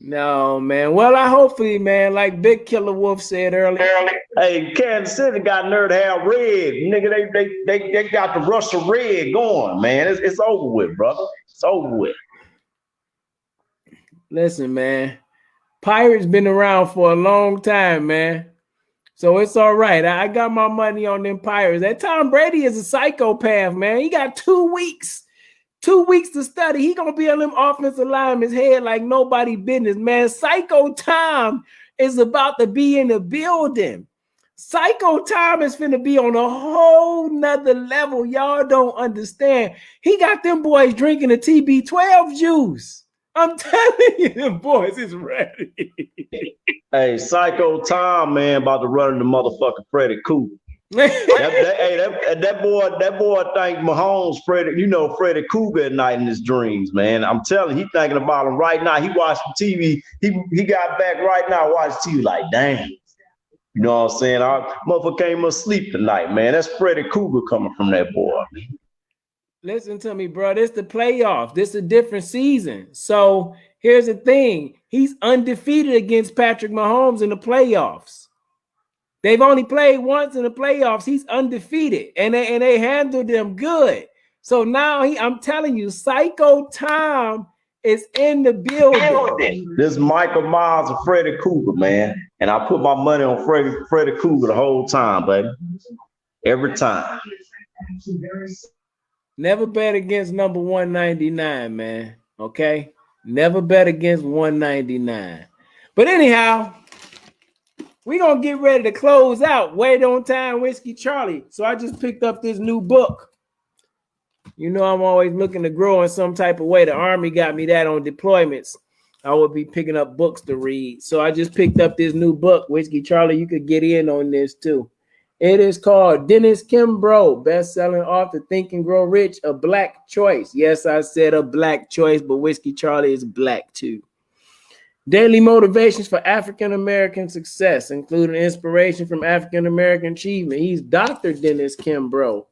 No, man. Well, hopefully, man, like Big Killer Wolf said earlier. Hey, Kansas City got nerve to have red. Nigga, they got the rush of red going, man. It's over with, brother. It's over with. Listen, man. Pirates been around for a long time, man. So it's all right. I got my money on them Pirates. That Tom Brady is a psychopath, man. He got 2 weeks. 2 weeks to study. He gonna be on them offensive linemen's head like nobody business, man. Psycho Tom is about to be in the building. Psycho Tom is finna be on a whole nother level. Y'all don't understand. He got them boys drinking the TB12 juice. I'm telling you, them boys is ready. Hey, Psycho Tom, man, about to run into motherfucking Freddie Cougar. that boy think Mahomes Freddie Cougar at night in his dreams, man. I'm telling you, he thinking about him right now. He watched TV. He got back right now, watched TV like, damn. You know what I'm saying? Our motherfucker came asleep tonight, man. That's Freddie Cougar coming from that boy. Listen to me, bro. This the playoffs. This is a different season. So here's the thing. He's undefeated against Patrick Mahomes in the playoffs. They've only played once in the playoffs. He's undefeated, and they handled them good. So now I'm telling you, Psycho Tom is in the building. This Michael Myers and Freddie Cougar, man. And I put my money on Freddie Cougar the whole time, baby. Every time. Never bet against number 199, man. Okay? Never bet against 199. But anyhow, we're going to get ready to close out. Wait on time, Whiskey Charlie. So I just picked up this new book. You know I'm always looking to grow in some type of way. The Army got me that on deployments. I would be picking up books to read. So I just picked up this new book. Whiskey Charlie, you could get in on this too. It is called Dennis Kimbrough, best-selling author, Think and Grow Rich, A Black Choice. Yes, I said a black choice, but Whiskey Charlie is black too. Daily motivations for African-American success, including inspiration from African-American achievement. He's Dr. Dennis Kimbrough.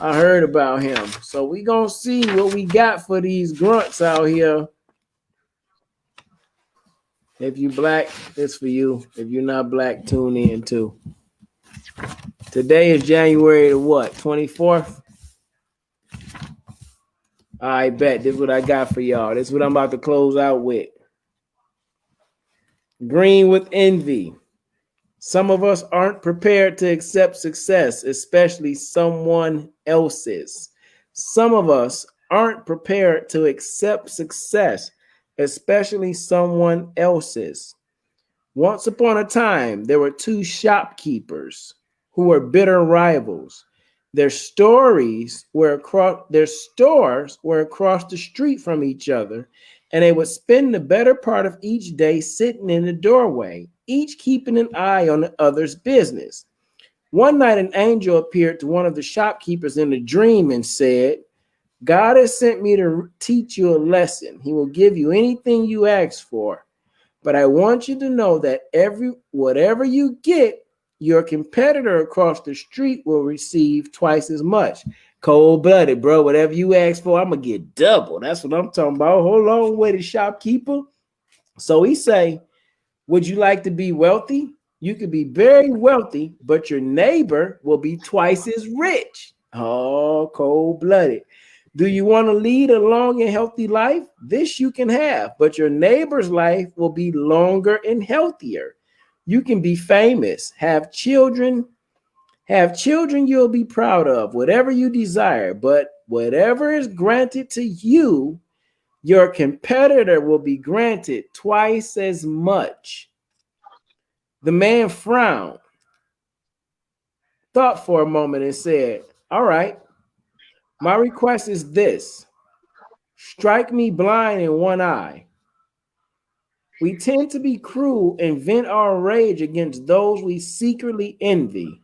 I heard about him. So we're going to see what we got for these grunts out here. If you black, it's for you. If you're not black, tune in too. Today is January the what? 24th? I bet this is what I got for y'all. This is what I'm about to close out with. Green with envy. Some of us aren't prepared to accept success, especially someone else's. Some of us aren't prepared to accept success, especially someone else's. Once upon a time, there were two shopkeepers who were bitter rivals. Their stores were across the street from each other, and they would spend the better part of each day sitting in the doorway, each keeping an eye on the other's business. One night, an angel appeared to one of the shopkeepers in a dream and said, God has sent me to teach you a lesson. He will give you anything you ask for. But I want you to know that whatever you get, your competitor across the street will receive twice as much. Cold-blooded, bro. Whatever you ask for, I'm going to get double. That's what I'm talking about. Hold on, wait, the shopkeeper. So he say, would you like to be wealthy? You could be very wealthy, but your neighbor will be twice as rich. Oh, cold-blooded. Do you want to lead a long and healthy life? This you can have, but your neighbor's life will be longer and healthier. You can be famous, have children you'll be proud of, whatever you desire, but whatever is granted to you, your competitor will be granted twice as much. The man frowned, thought for a moment, and said, all right, my request is this. Strike me blind in one eye. We tend to be cruel and vent our rage against those we secretly envy.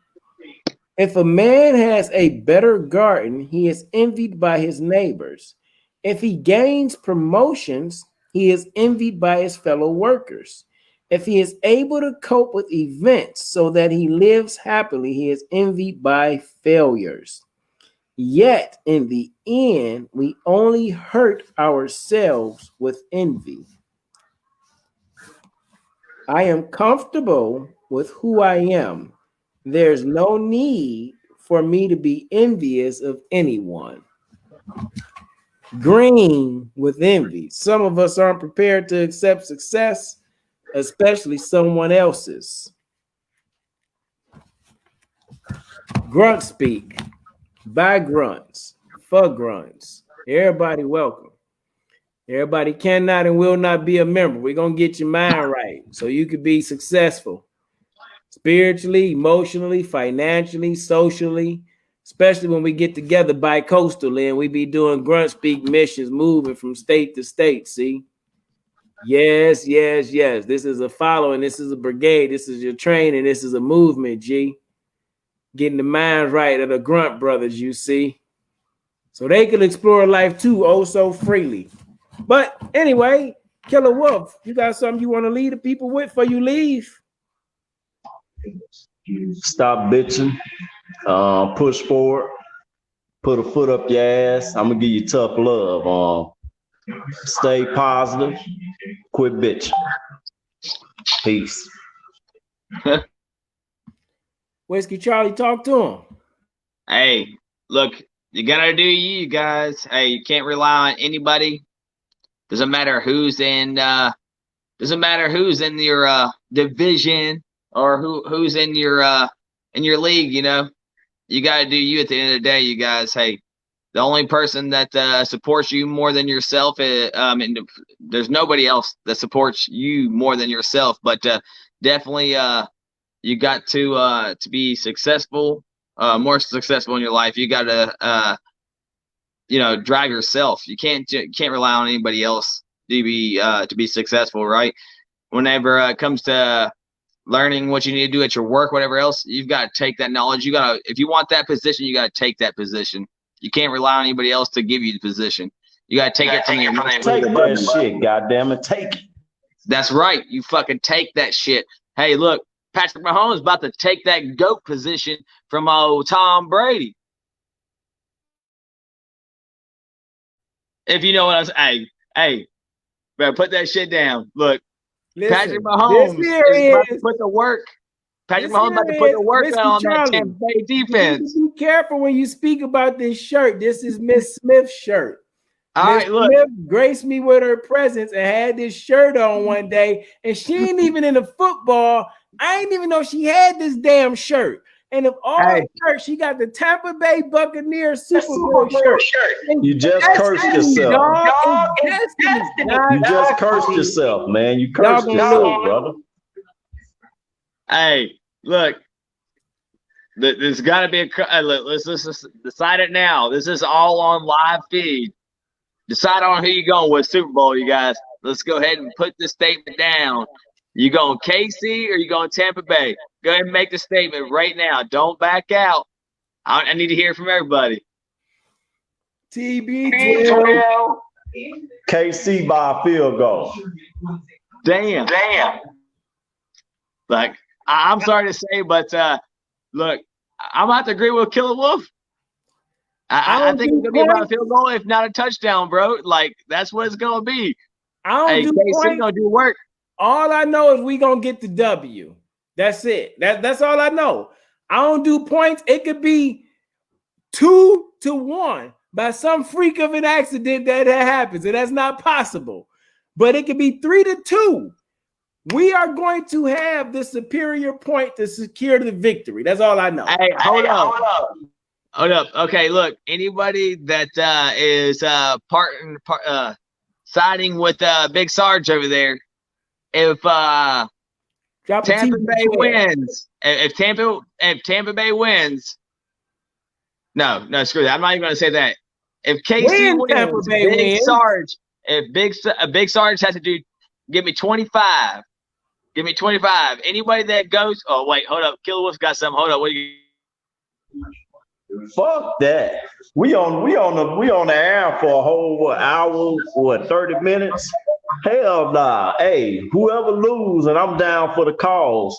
If a man has a better garden, he is envied by his neighbors. If he gains promotions, he is envied by his fellow workers. If he is able to cope with events so that he lives happily, he is envied by failures. Yet, in the end, we only hurt ourselves with envy. I am comfortable with who I am. There's no need for me to be envious of anyone. Green with envy. Some of us aren't prepared to accept success, especially someone else's. Grunt Speak. By grunts. For grunts. Everybody welcome. Everybody cannot and will not be a member. We're going to get your mind right so you can be successful. Spiritually, emotionally, financially, socially, especially when we get together bi-coastally and we be doing Grunt Speak missions moving from state to state, see? Yes, yes, yes. This is a following. This is a brigade. This is your training. This is a movement, G. Getting the mind right of the Grunt brothers, you see? So they can explore life too, oh so freely. But anyway, Killer Wolf, you got something you want to leave the people with before you leave? Stop bitching. Push forward. Put a foot up your ass. I'm gonna give you tough love. Stay positive. Quit bitching. Peace. Whiskey Charlie, talk to him. Hey, look, you gotta do you guys. Hey, you can't rely on anybody. Doesn't matter who's in your division or who's in your league, you know. You gotta do you at the end of the day, you guys. Hey, the only person that supports you more than yourself and there's nobody else that supports you more than yourself, but definitely you got to be successful, more successful in your life. You got to drive yourself. You can't rely on anybody else to be successful, right? Whenever it comes to learning what you need to do at your work, whatever else, you've got to take that knowledge. If you want that position, you got to take that position. You can't rely on anybody else to give you the position. You got to take it from your mind. Take that shit, goddamn it, take it. That's right. You fucking take that shit. Hey, look, Patrick Mahomes is about to take that GOAT position from old Tom Brady. If you know what I'm saying. Hey, bro, put that shit down. Look, listen, Patrick Mahomes is about to put the work Patrick Mahomes about to put the work on that Tampa Bay defense. Be careful when you speak about this shirt. This is Miss Smith's shirt. All right, look. Smith graced me with her presence and had this shirt on one day, and she ain't even in the football. I didn't even know she had this damn shirt. And of all shirts, she got the Tampa Bay Buccaneers Super Bowl shirt. You just cursed yourself. You just cursed yourself, man. You cursed yourself, brother. Hey, look. There's got to be a. Let's decide it now. This is all on live feed. Decide on who you're going with Super Bowl, you guys. Let's go ahead and put this statement down. You going KC or you going Tampa Bay? Go ahead and make the statement right now. Don't back out. I need to hear from everybody. TB12. KC by a field goal. Damn. Like, I'm sorry to say, but look, I'm about to agree with Killer Wolf. I think it's gonna be about a field goal, if not a touchdown, bro. Like, that's what it's gonna be. KC gonna do work. All I know is we gonna get the W. That's it. That's all I know. I don't do points. It could be 2-1 by some freak of an accident that happens, and that's not possible. But it could be 3-2. We are going to have the superior point to secure the victory. That's all I know. Hey, hold up. Okay, look. Anybody that is siding with Big Sarge over there, if Tampa Bay wins, if Tampa Bay wins, no, screw that. I'm not even going to say that. If KC wins, Big Sarge has to give me 25. Give me 25. Anybody that goes, oh wait, hold up. Killer Wolf's got something. Hold up. What do you? Fuck that. We on the air for a whole hour or 30 minutes. Hell nah. Hey, whoever lose, and I'm down for the cause.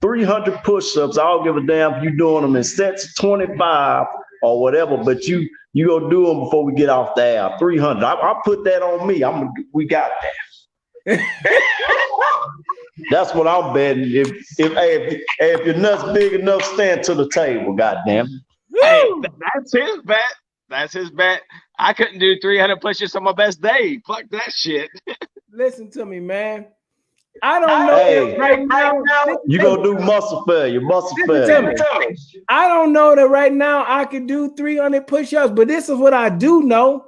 300 push-ups. I don't give a damn if you doing them in sets of 25 or whatever, but you go do them before we get off the air. 300. I'll put that on me. We got that. That's what I'm betting. If your nuts big enough, stand to the table. Goddamn. Hey, that's his bet. That's his bet. I couldn't do 300 push-ups on my best day. Fuck that shit. Listen to me, man. I don't know right now. You gonna do muscle failure. I don't know that right now I can do 300 push-ups, but this is what I do know.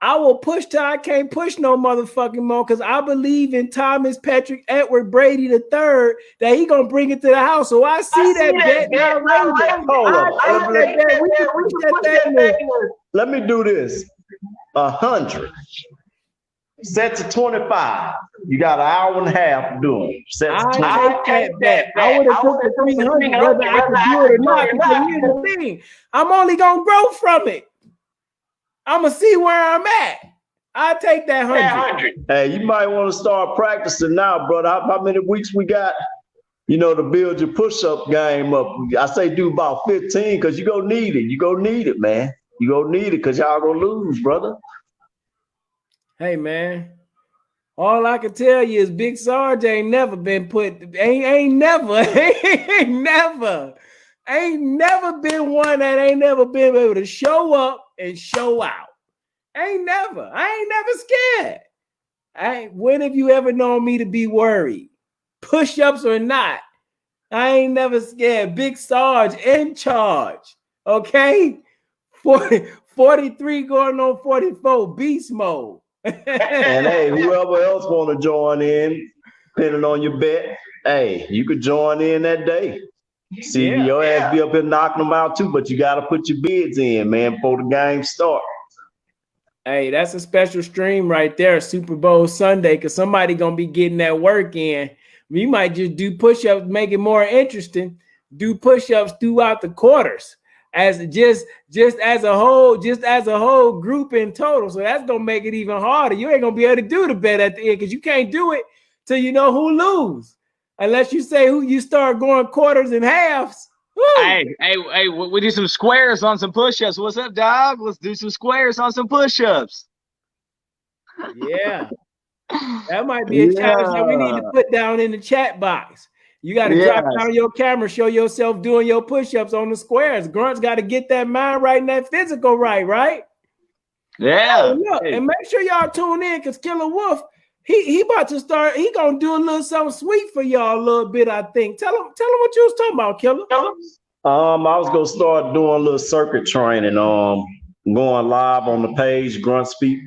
I will push till I can't push no motherfucking more, because I believe in Thomas Patrick Edward Brady III that he gonna bring it to the house. So I see that bet. Let me do this. 100 sets of 25. You got an hour and a half to do it. Sets of 25. I take that bet. I would have took the 300 whether I could do it or not. Because here's the thing, I'm only gonna grow from it. I'm gonna see where I'm at. I'll take that 100. Hey, you might want to start practicing now, brother. How many weeks we got? To build your push-up game up. I say do about 15, because you're gonna need it. You're gonna need it, man. You're gonna need it because y'all gonna lose, brother. Hey, man. All I can tell you is Big Sarge ain't never been ain't never been one that ain't never been able to show up and show out. I ain't never scared. When have you ever known me to be worried? Push-ups or not, I ain't never scared. Big Sarge in charge. Okay? 43 going on 44, beast mode. And hey, whoever else want to join in, depending on your bet, hey, you could join in that day. See, your ass be up here knocking them out too, but you got to put your bids in, man, before the game start. Hey, that's a special stream right there, Super Bowl Sunday, because somebody going to be getting that work in. We might just do push-ups, make it more interesting. Do push-ups throughout the quarters as just as a whole group in total. So that's going to make it even harder. You ain't going to be able to do the bet at the end, because you can't do it till you know who lose. Unless you say who you start going quarters and halves. Woo. Hey, we do some squares on some push-ups. What's up, dog? Let's do some squares on some push-ups. Yeah. That might be a challenge that we need to put down in the chat box. You got to drop down your camera, show yourself doing your push-ups on the squares. Grunt's got to get that mind right and that physical right? Yeah. Hey, look, and make sure y'all tune in because Killer Wolf, he about to start. He gonna do a little something sweet for y'all a little bit. I think. Tell him what you was talking about, Killer. I was gonna start doing a little circuit training. Going live on the page, Grunt Speak.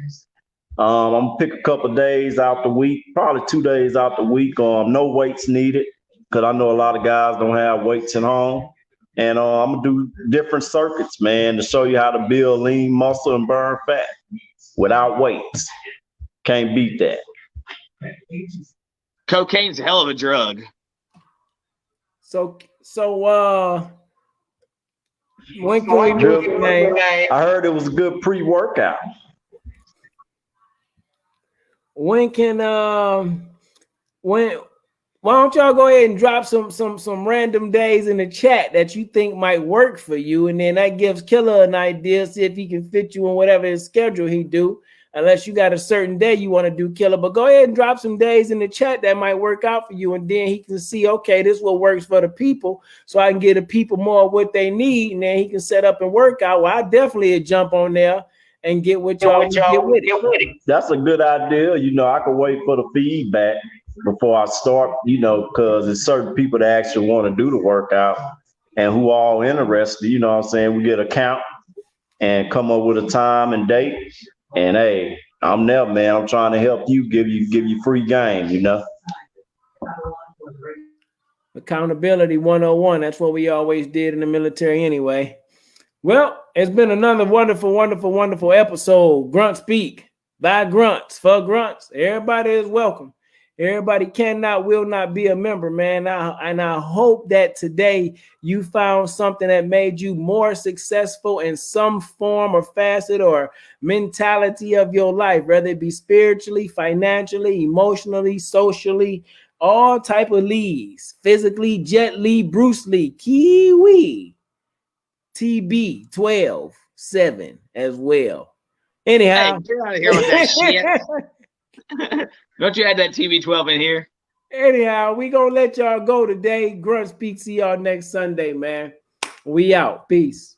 I'm gonna pick a couple days out the week, probably 2 days out the week. No weights needed because I know a lot of guys don't have weights at home. And I'm gonna do different circuits, man, to show you how to build lean muscle and burn fat without weights. Can't beat that. Cocaine's a hell of a drug. So when can we move your name? I heard it was a good pre-workout. When can why don't y'all go ahead and drop some random days in the chat that you think might work for you, and then that gives Killer an idea, see if he can fit you in whatever his schedule he do. Unless you got a certain day you want to do, Killer, but go ahead and drop some days in the chat that might work out for you, and then he can see, okay, this is what works for the people, so I can get the people more of what they need, and then he can set up and work out. Well, I definitely jump on there and get what y'all get with it. That's a good idea. I can wait for the feedback before I start, because there's certain people that actually want to do the workout and who all interested, what I'm saying? We get a count and come up with a time and date. And hey, I'm there, man. I'm trying to help you, give you free game, Accountability 101. That's what we always did in the military anyway. Well, it's been another wonderful episode. Grunt Speak by Grunts for Grunts. Everybody is welcome. Everybody will not be a member, man. And I hope that today you found something that made you more successful in some form or facet or mentality of your life, whether it be spiritually, financially, emotionally, socially, all type of leads, physically, Jet Li, Bruce Lee, Kiwi, TB 12-7 as well. Anyhow, hey, get out of here with that shit. Don't you add that TB12 in here? Anyhow, we gonna let y'all go today. Grunt Speak. See y'all next Sunday, man. We out. Peace.